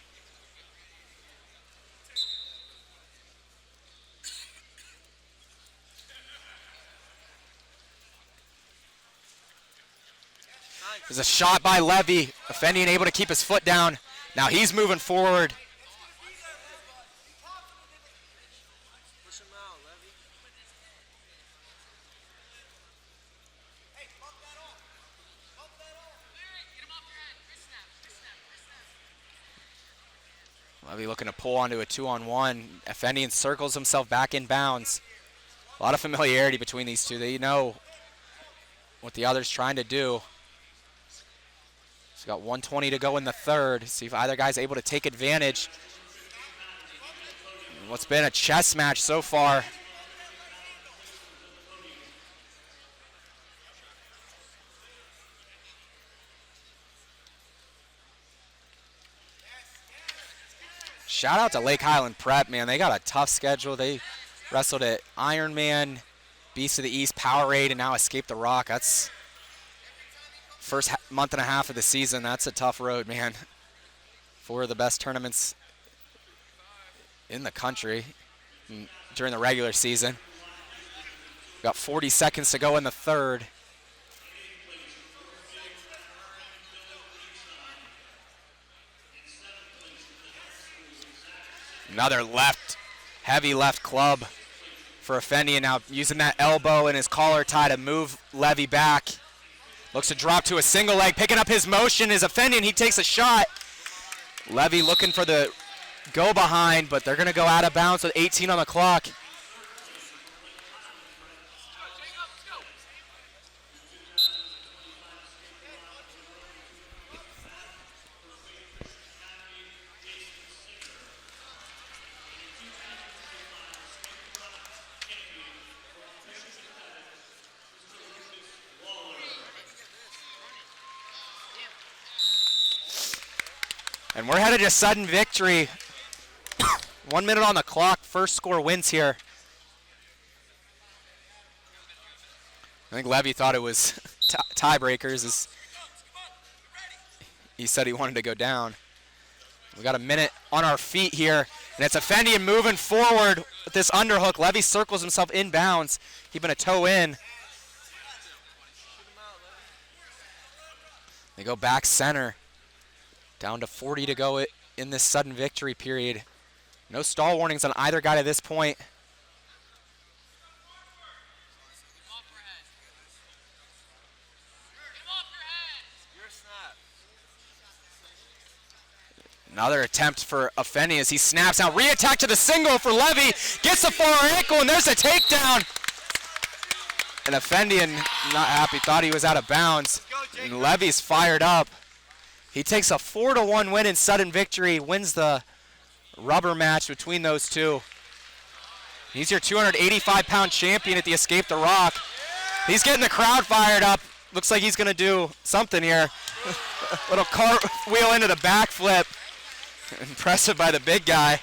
There's a shot by Levy. Fendian able to keep his foot down. Now he's moving forward. Levy looking to pull onto a 2-on-1. Fendian circles himself back in bounds. A lot of familiarity between these two. They know what the other's trying to do. He's got 1:20 to go in the third. See if either guy's able to take advantage. What's been a chess match so far. Shout out to Lake Highland Prep, man. They got a tough schedule. They wrestled at Ironman, Beast of the East, Powerade, and now Escape the Rock. That's first month and a half of the season. That's a tough road, man. 4 of the best tournaments in the country during the regular season. Got 40 seconds to go in the third. Another heavy left club for Fendian. Now using that elbow and his collar tie to move Levy back. Looks to drop to a single leg, picking up his motion is Fendian. He takes a shot. Levy looking for the go behind, but they're going to go out of bounds with 18 on the clock. And we're headed to sudden victory. 1 minute on the clock. First score wins here. I think Levy thought it was tiebreakers. As he said he wanted to go down. We got a minute on our feet here, and it's Hovind moving forward with this underhook. Levy circles himself inbounds, keeping a toe in. They go back center. Down to 40 to go in this sudden victory period. No stall warnings on either guy to this point. Another attempt for Hovind as he snaps out. Re-attack to the single for Levy. Gets the far ankle, and there's a takedown. And Hovind not happy, thought he was out of bounds. And Levy's fired up. He takes a 4-1 win in sudden victory, wins the rubber match between those two. He's your 285-pound champion at the Escape the Rock. He's getting the crowd fired up. Looks like he's going to do something here. Little cartwheel into the backflip. Impressive by the big guy.